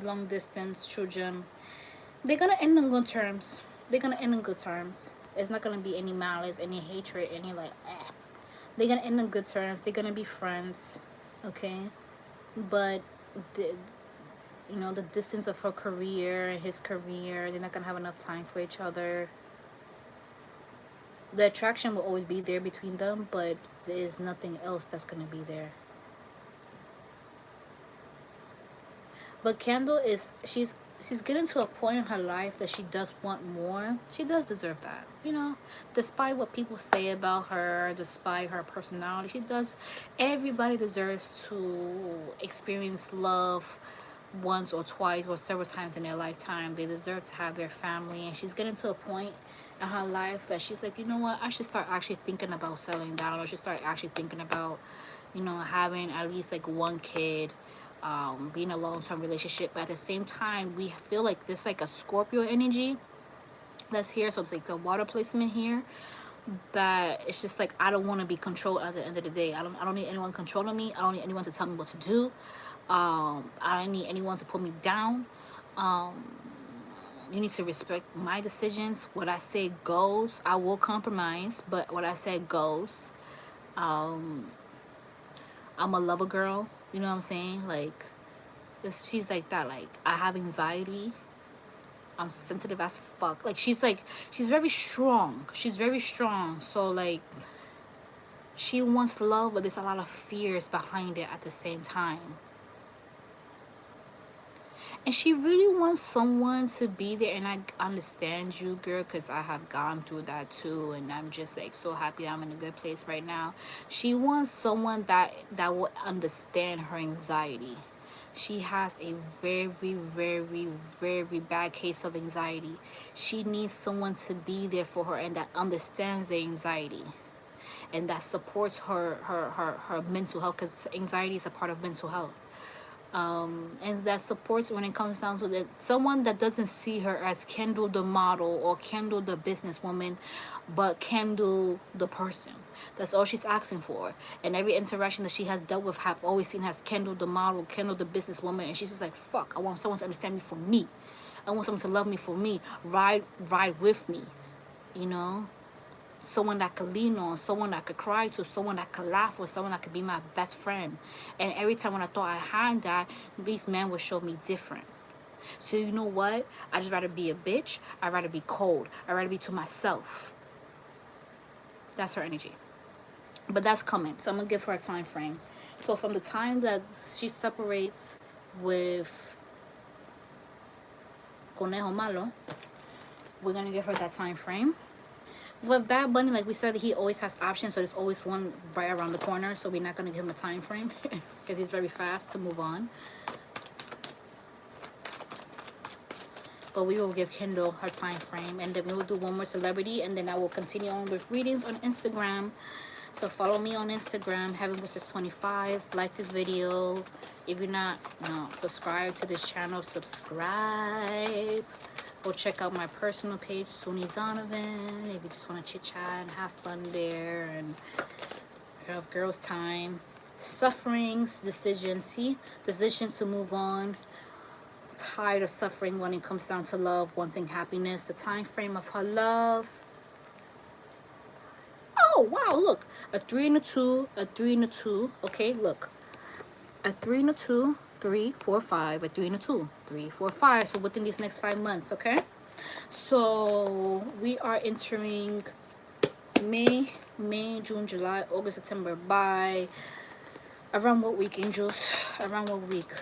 Long distance, children. They're gonna end on good terms. It's not gonna be any malice, any hatred, any like They're gonna end on good terms. They're gonna be friends. Okay? But the the distance of her career and his career, they're not gonna have enough time for each other. The attraction will always be there between them, but there is nothing else that's gonna be there. But Kendall she's getting to a point in her life that she does want more. She does deserve that, despite what people say about her, despite her personality. Everybody deserves to experience love once or twice or several times in their lifetime. They deserve to have their family, and she's getting to a point in her life that she's like, you know what, I should start actually thinking about settling down, or I should start actually thinking about having at least like one kid, being a long-term relationship. But at the same time, we feel like this like a Scorpio energy that's here, so it's like the water placement here, that it's just like I don't want to be controlled at the end of the day. I don't need anyone controlling me. I don't need anyone to tell me what to do. I don't need anyone to put me down. You need to respect my decisions. What I say goes. I will compromise, but what I say goes. I'm a lover girl. You know what I'm saying? Like, she's like that. Like, I have anxiety. I'm sensitive as fuck. Like, she's very strong. So, like, she wants love, but there's a lot of fears behind it at the same time. And she really wants someone to be there. And I understand you, girl, because I have gone through that too. And I'm just like so happy I'm in a good place right now. She wants someone that will understand her anxiety. She has a very, very, very bad case of anxiety. She needs someone to be there for her and that understands the anxiety and that supports her mental health, because anxiety is a part of mental health. And that supports when it comes down to that, someone that doesn't see her as Kendall the model or Kendall the businesswoman, but Kendall the person. That's all she's asking for. And every interaction that she has dealt with have always seen as Kendall the model, Kendall the businesswoman, and she's just like, fuck, I want someone to understand me for me. I want someone to love me for me, ride with me, someone that could lean on, someone that could cry to, someone that could laugh with, someone that could be my best friend. And every time when I thought I had that, these men would show me different. So you know what? I just rather be a bitch. I'd rather be cold. I'd rather be to myself. That's her energy. But that's coming. So I'm going to give her a time frame. So from the time that she separates with Conejo Malo, we're going to give her that time frame. With Bad Bunny, like we said, he always has options, so there's always one right around the corner, so we're not going to give him a time frame because he's very fast to move on. But we will give Kendall her time frame, and then we will do one more celebrity, and then I will continue on with readings on Instagram. So follow me on Instagram, Heaven Versus 25. Like this video. If you're not subscribed to this channel, subscribe. Go check out my personal page, Suni Donovan, if you just want to chit chat and have fun there and have girls' time. Sufferings, decisions. Decisions to move on. Tired of suffering when it comes down to love, wanting happiness. The time frame of her love. Oh, wow, look. A 3 and a 2, a 3 and a 2. Okay, look. A 3 and a 2. 3, 4, 5, a 3 and a 2, 3, 4, 5. So within these next 5 months, okay? So we are entering May, June, July, August, September. By around what week, angels? Around what week?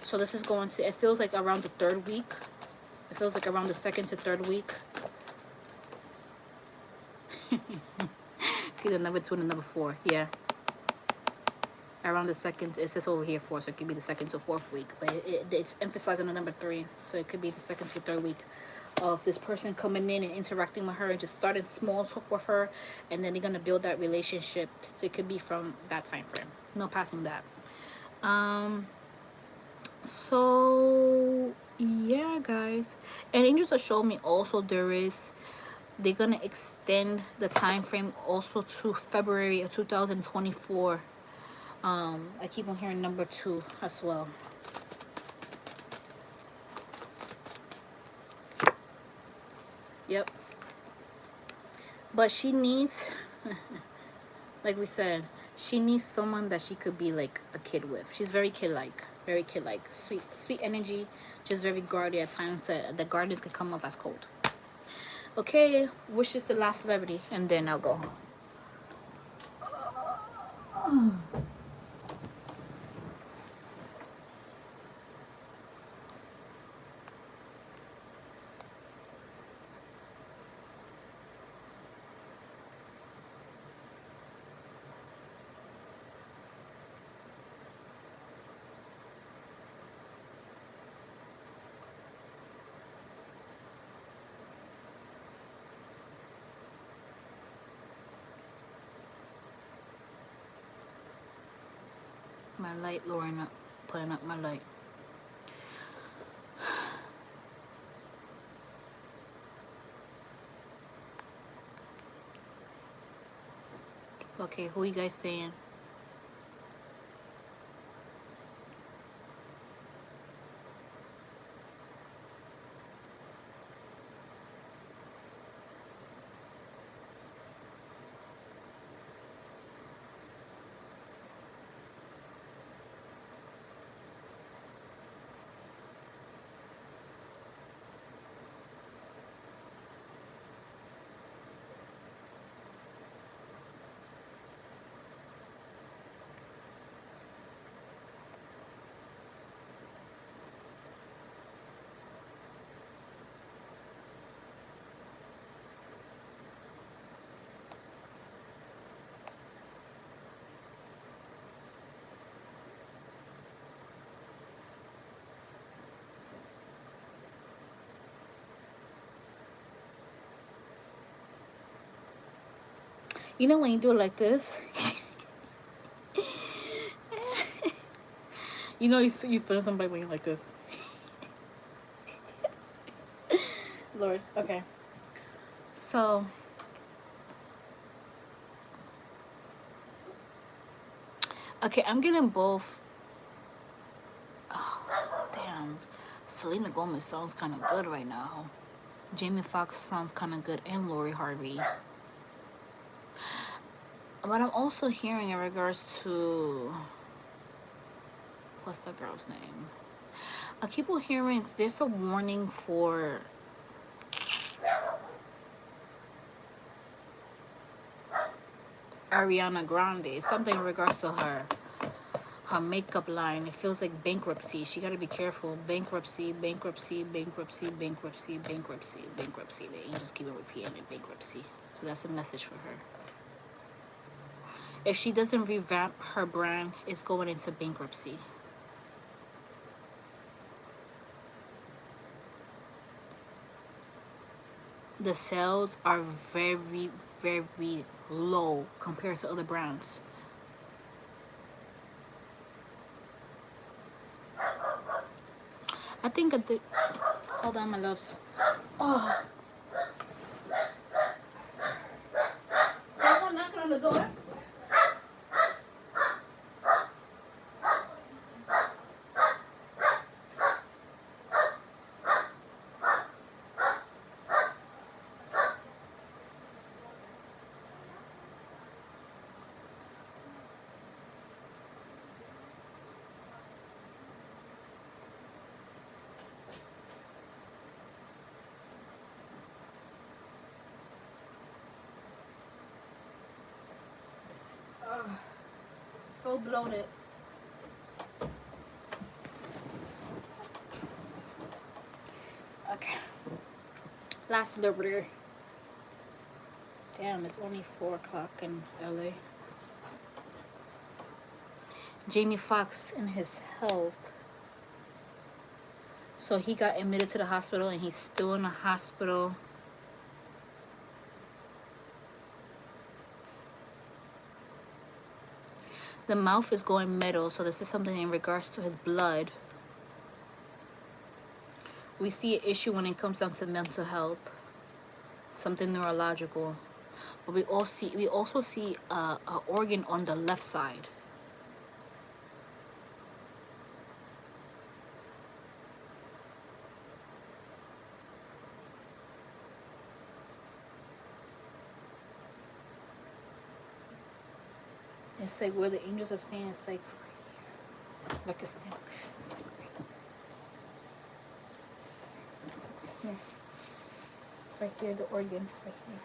So this is going to, it feels like around the 3rd week. It feels like around the 2nd to 3rd week. See the number 2 and the number 4. Yeah. Around the 2nd, it says over here 4, so it could be the 2nd to 4th week. But it's emphasized on the number 3, so it could be the 2nd to 3rd week of this person coming in and interacting with her and just starting small talk with her, and then they're gonna build that relationship. So it could be from that time frame. No passing that. So yeah, guys, and angels are showing me also they're gonna extend the time frame also to February of 2024. I keep on hearing number 2 as well. Yep. But she needs, like we said, she needs someone that she could be like a kid with. She's very kid-like. Very kid-like. Sweet energy. Just very guarded at times. The guardians can come off as cold. Okay, which is the last celebrity? And then I'll go home. My light lowering up, putting up my light. Okay, who you guys saying? You know when you do it like this, you know you feel somebody when you're like this. Lord, okay. So okay, I'm getting both. Oh, damn. Selena Gomez sounds kind of good right now. Jamie Foxx sounds kind of good, and Lori Harvey. But I'm also hearing in regards to, what's that girl's name? I keep on hearing there's a warning for Ariana Grande. Something in regards to her makeup line. It feels like bankruptcy. She gotta be careful. Bankruptcy, bankruptcy, bankruptcy, bankruptcy, bankruptcy, bankruptcy. The angels keep on repeating it, bankruptcy. So that's a message for her. If she doesn't revamp her brand, it's going into bankruptcy. The sales are very, very low compared to other brands. I think at the, hold on, my loves. Oh, someone knocking on the door. So bloated. last celebrity. Damn, it's only 4 o'clock in LA. Jamie Foxx and his health. So he got admitted to the hospital and he's still in the hospital. The mouth is going middle, so this is something in regards to his blood. We see an issue when it comes down to mental health, something neurological. But we also see a organ on the left side. It's like where the angels are saying, it's like a stamp. It's like right here. Right here, the organ, right here.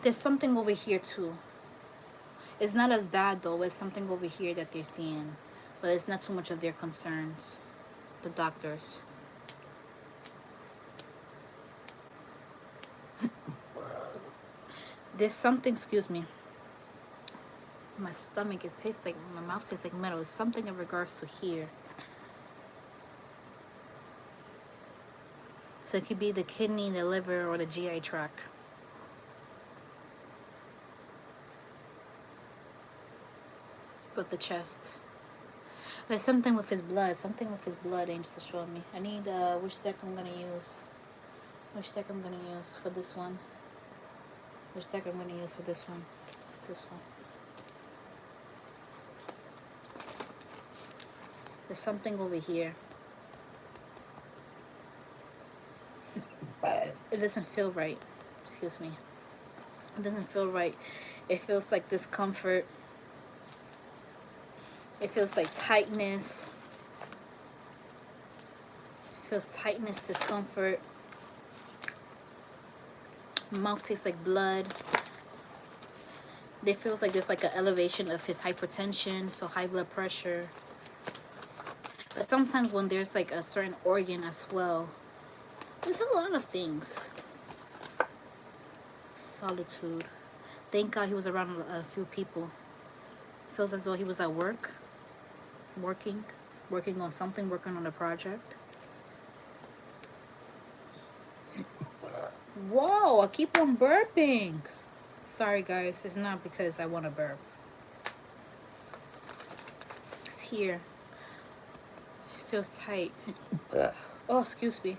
There's something over here too. It's not as bad though, it's something over here that they're seeing. But it's not too much of their concerns, the doctors. There's something, excuse me. My stomach, it tastes like, my mouth tastes like metal. It's something in regards to here. So it could be the kidney, the liver, or the GI tract. But the chest. There's something with his blood. Something with his blood, angels are showing me. I need, which deck I'm going to use. Which deck I'm going to use for this one. Which deck I'm going to use for this one. This one. There's something over here. It doesn't feel right. Excuse me. It doesn't feel right. It feels like discomfort. It feels like tightness. It feels tightness, discomfort. Mouth tastes like blood. It feels like there's like an elevation of his hypertension, so high blood pressure. But sometimes when there's like a certain organ as well, there's a lot of things. Solitude. Thank God he was around a few people. Feels as though he was at work, working on something, working on a project. Whoa, I keep on burping. Sorry guys, it's not because I want to burp. It's here. It feels tight. Oh, excuse me.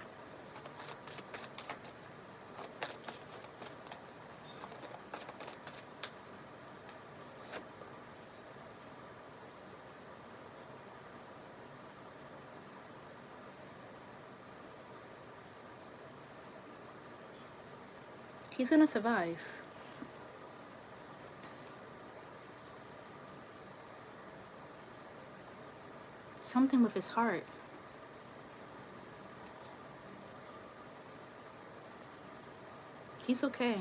He's gonna survive. Something with his heart. He's okay.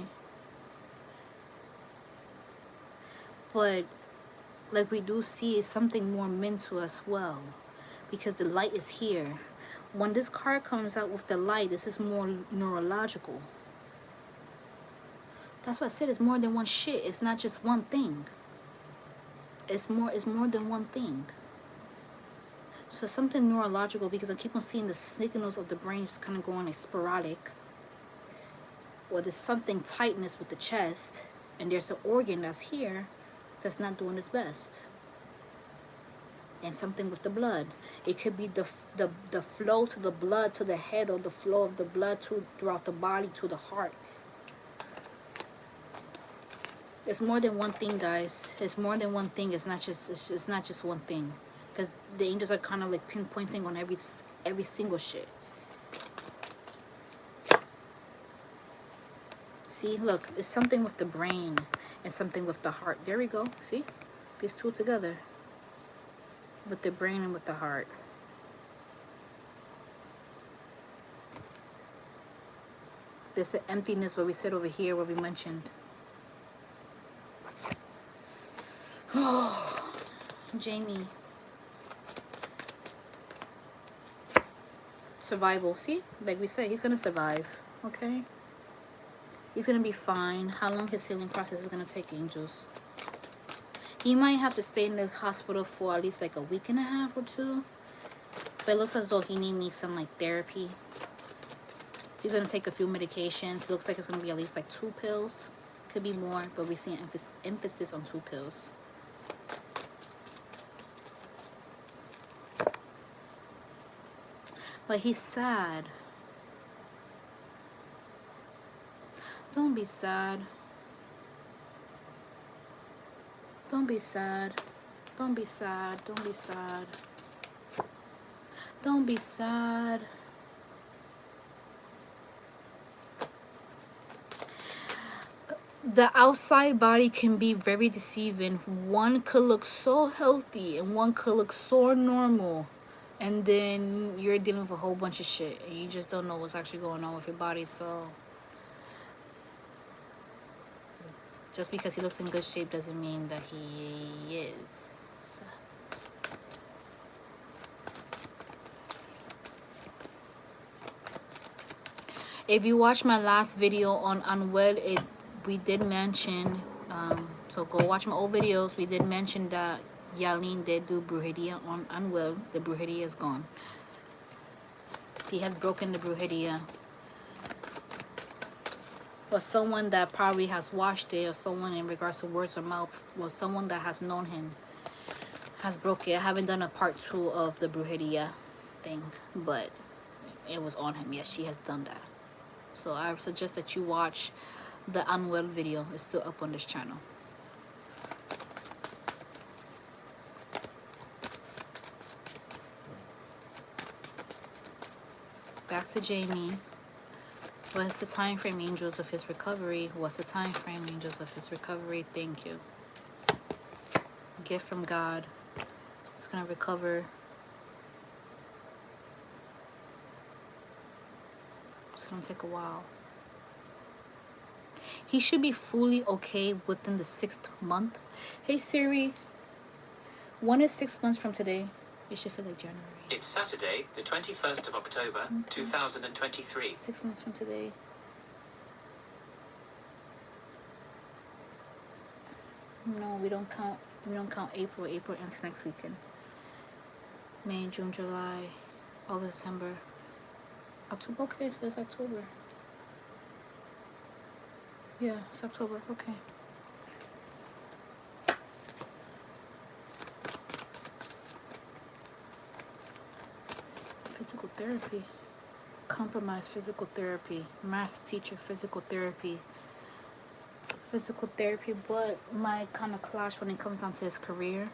But like we do see, is something more mental as well, because the light is here. When this card comes out with the light, this is more neurological. That's what I said. It's more than one shit. It's not just one thing. It's more than one thing. So it's something neurological, because I keep on seeing the signals of the brain just kind of going like sporadic. Or there's something tightness with the chest, and there's an organ that's here that's not doing its best. And something with the blood. It could be the flow to the blood to the head, or the flow of the blood throughout the body to the heart. It's more than one thing, guys. It's more than one thing. It's not just one thing, because the angels are kind of like pinpointing on every single shit. See, look, it's something with the brain and something with the heart. There we go. See, these two together, with the brain and with the heart. There's an emptiness where we sit over here, where we mentioned. Jamie. survival. See, like we said, he's gonna survive. Okay, he's gonna be fine. How long his healing process is gonna take, angels? He might have to stay in the hospital for at least like a week and a half or two. But it looks as though he needs some like therapy. He's gonna take a few medications. It looks like it's gonna be at least like 2 pills. Could be more, but we see emphasis on 2 pills. But he's sad. Don't be sad. Don't be sad. Don't be sad. Don't be sad. Don't be sad. The outside body can be very deceiving. One could look so healthy and one could look so normal. And then you're dealing with a whole bunch of shit and you just don't know what's actually going on with your body. So just because he looks in good shape doesn't mean that he is. If you watch my last video on unwell, we did mention, so go watch my old videos. We did mention that Yaleen did do brujeria on unwell. The brujeria is gone. He has broken the brujeria. Or someone that probably has watched it, or someone in regards to words of mouth, or someone that has known him has broke it. I haven't done a part 2 of the brujeria thing, but it was on him. Yes, she has done that. So I suggest that you watch the unwell video. It's still up on this channel. Back to Jamie. What's the time frame, angels, of his recovery? What's the time frame, angels, of his recovery? Thank you. Gift from God. It's gonna recover. It's gonna take a while. He should be fully okay within the 6th month. Hey Siri, when is 6 months from today? It should feel like January. It's Saturday, the 21st of October, 2023. 6 months from today. No, we don't count. We don't count April. April ends next weekend. May, June, July, August, September, October. Okay, so it's October. Yeah, it's October. Okay. Physical therapy. Compromise physical therapy. Master teacher physical therapy. Physical therapy, but might kind of clash when it comes down to his career.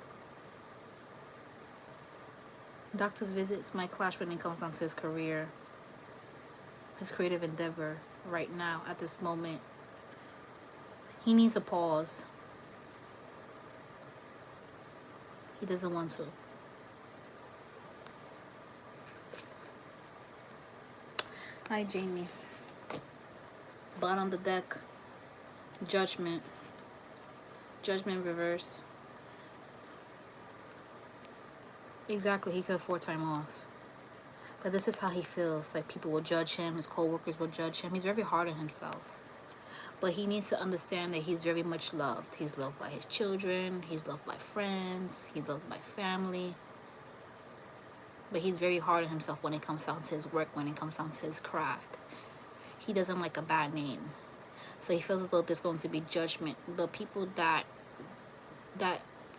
Doctor's visits might clash when it comes down to his career. His creative endeavor right now at this moment. He needs a pause. He doesn't want to. Hi, Jamie. Bottom of the deck. Judgment. Judgment reverse. Exactly, he could afford time off. But this is how he feels. Like people will judge him. His co-workers will judge him. He's very hard on himself. But he needs to understand that he's very much loved. He's loved by his children. He's loved by friends. He's loved by family. But he's very hard on himself when it comes down to his work, when it comes down to his craft. He doesn't like a bad name. So he feels as though there's going to be judgment. But people that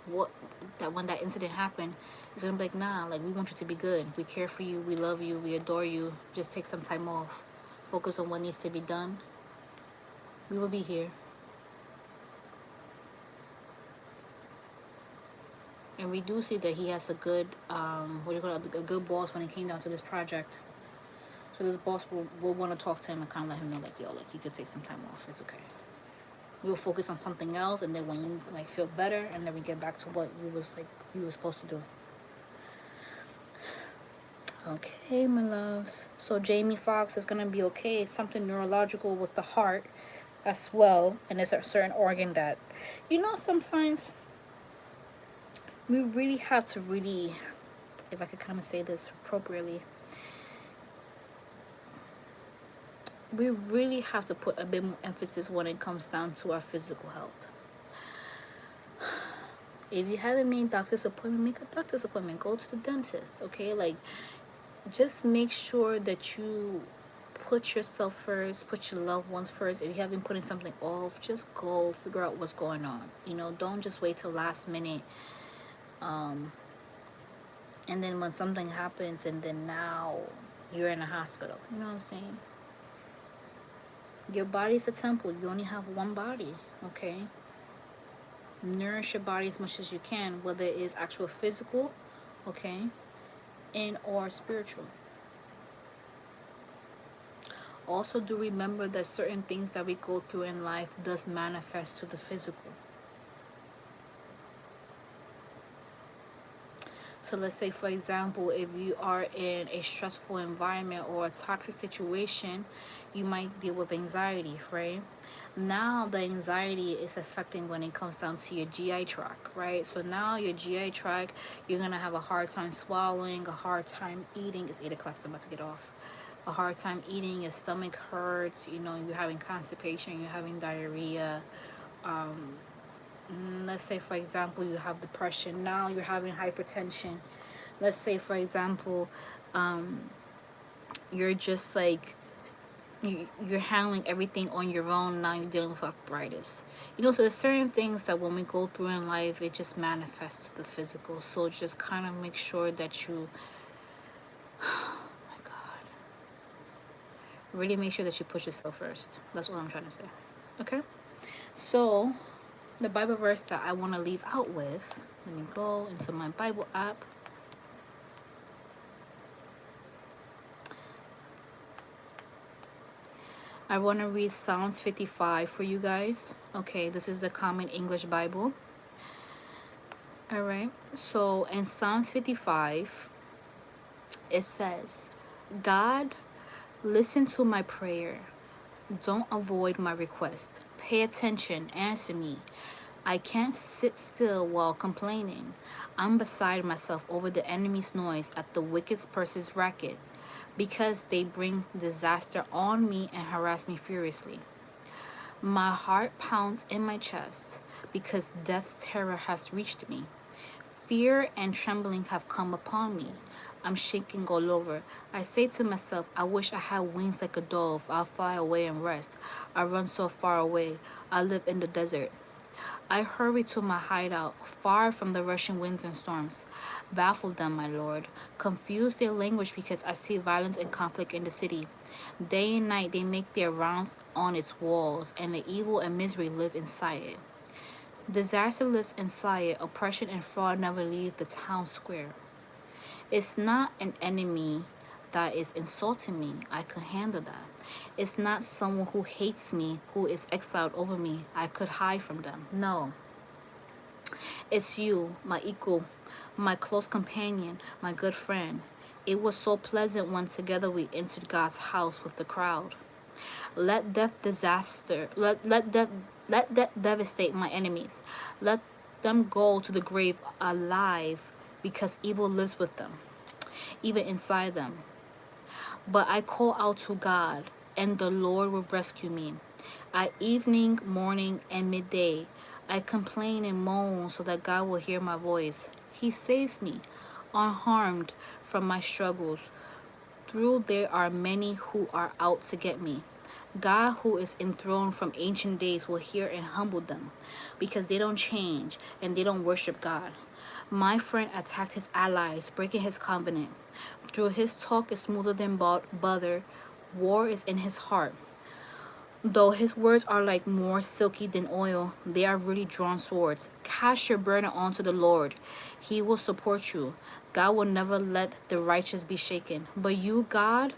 when that incident happened, it's going to be like, nah, like we want you to be good. We care for you. We love you. We adore you. Just take some time off. Focus on what needs to be done. We will be here. And we do see that he has a good, a good boss when it came down to this project. So this boss will want to talk to him and kind of let him know, like, yo, like, you could take some time off. It's okay. We'll focus on something else, and then when you, like, feel better, and then we get back to what you were supposed to do. Okay, my loves. So Jamie Foxx is going to be okay. It's something neurological with the heart as well. And it's a certain organ that, sometimes we really have to if I could kind of say this appropriately, we really have to put a bit more emphasis when it comes down to our physical health. If you haven't made doctor's appointment, make a doctor's appointment. Go to the dentist, okay? Like, just make sure that you put yourself first, put your loved ones first. If you have been putting something off, just go figure out what's going on. You know, don't just wait till last minute. And then when something happens, and then now you're in a hospital. You know what I'm saying? Your body's a temple. You only have one body, okay? Nourish your body as much as you can, whether it is actual physical, okay, and or spiritual. Also, do remember that certain things that we go through in life does manifest to the physical. So let's say, for example, if you are in a stressful environment or a toxic situation, you might deal with anxiety, right? Now the anxiety is affecting when it comes down to your GI tract, right? So now your GI tract, you're gonna have a hard time swallowing, a hard time eating. It's 8 o'clock, so I'm about to get off. A hard time eating, your stomach hurts, you know, you're having constipation, you're having diarrhea. Let's say, for example, you have depression. Now you're having hypertension. Let's say, for example, you're just like, you're handling everything on your own. Now you're dealing with arthritis. You know, so there's certain things that when we go through in life, it just manifests to the physical. So just kind of make sure that you, oh my God, really make sure that you put yourself first. That's what I'm trying to say. Okay? So the Bible verse that I want to leave out with, let me go into my Bible app. I want to read Psalms 55 for you guys. Okay, this is the Common English Bible. All right, so in Psalms 55, it says, God, listen to my prayer. Don't avoid my request. Pay attention, answer me. I can't sit still while complaining. I'm beside myself over the enemy's noise at the wicked person's racket, because they bring disaster on me and harass me furiously. My heart pounds in my chest because death's terror has reached me. Fear and trembling have come upon me. I'm shaking all over. I say to myself, I wish I had wings like a dove. I'll fly away and rest. I run so far away. I live in the desert. I hurry to my hideout, far from the rushing winds and storms. Baffle them, my Lord. Confuse their language because I see violence and conflict in the city. Day and night they make their rounds on its walls, and the evil and misery live inside it. Disaster lives inside it. Oppression and fraud never leave the town square. It's not an enemy that is insulting me. I could handle that. It's not someone who hates me, who is exiled over me. I could hide from them. No. It's you, my equal, my close companion, my good friend. It was so pleasant when together we entered God's house with the crowd. Let death disaster, let death devastate my enemies. Let them go to the grave alive, because evil lives with them, even inside them. But I call out to God, and the Lord will rescue me. At evening, morning, and midday, I complain and moan so that God will hear my voice. He saves me, unharmed from my struggles. Through there are many who are out to get me. God, who is enthroned from ancient days, will hear and humble them, because they don't change and they don't worship God. My friend attacked his allies, breaking his covenant. Through his talk is smoother than butter. War is in his heart. Though his words are like more silky than oil, they are really drawn swords. Cast your burden onto the Lord. He will support you. God will never let the righteous be shaken. But you, God,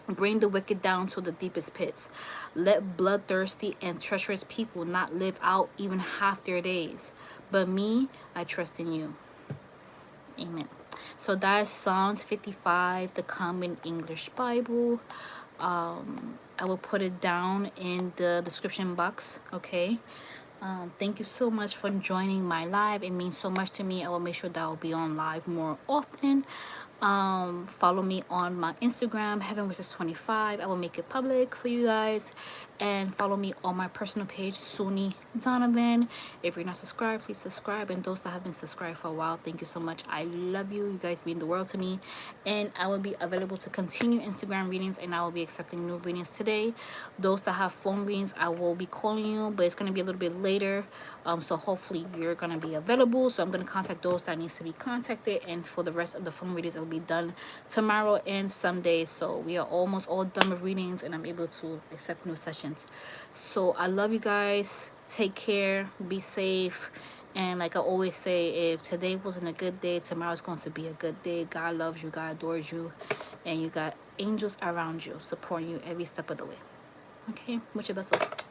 bring the wicked down to the deepest pits. Let bloodthirsty and treacherous people not live out even half their days. But me, I trust in you. Amen. So that is Psalms 55, the Common English Bible. I will put it down in the description box, okay? Thank you so much for joining my live. It means so much to me. I will make sure that I'll be on live more often. Follow me on my Instagram, Heaven Wishes 25. I will make it public for you guys. And follow me on my personal page, Suni Donovan. If you're not subscribed, please subscribe. And those that have been subscribed for a while, thank you so much. I love you. You guys mean the world to me. And I will be available to continue Instagram readings, and I will be accepting new readings today. Those that have phone readings, I will be calling you, but it's going to be a little bit later. So hopefully you're going to be available. So I'm going to contact those that needs to be contacted. And for the rest of the phone readings, it will be done tomorrow and Sunday. So we are almost all done with readings, and I'm able to accept new sessions. So I love you guys. Take care. Be safe. And like I always say, if today wasn't a good day, tomorrow's going to be a good day. God loves you. God adores you. And you got angels around you, supporting you every step of the way. Okay? Mucho beso.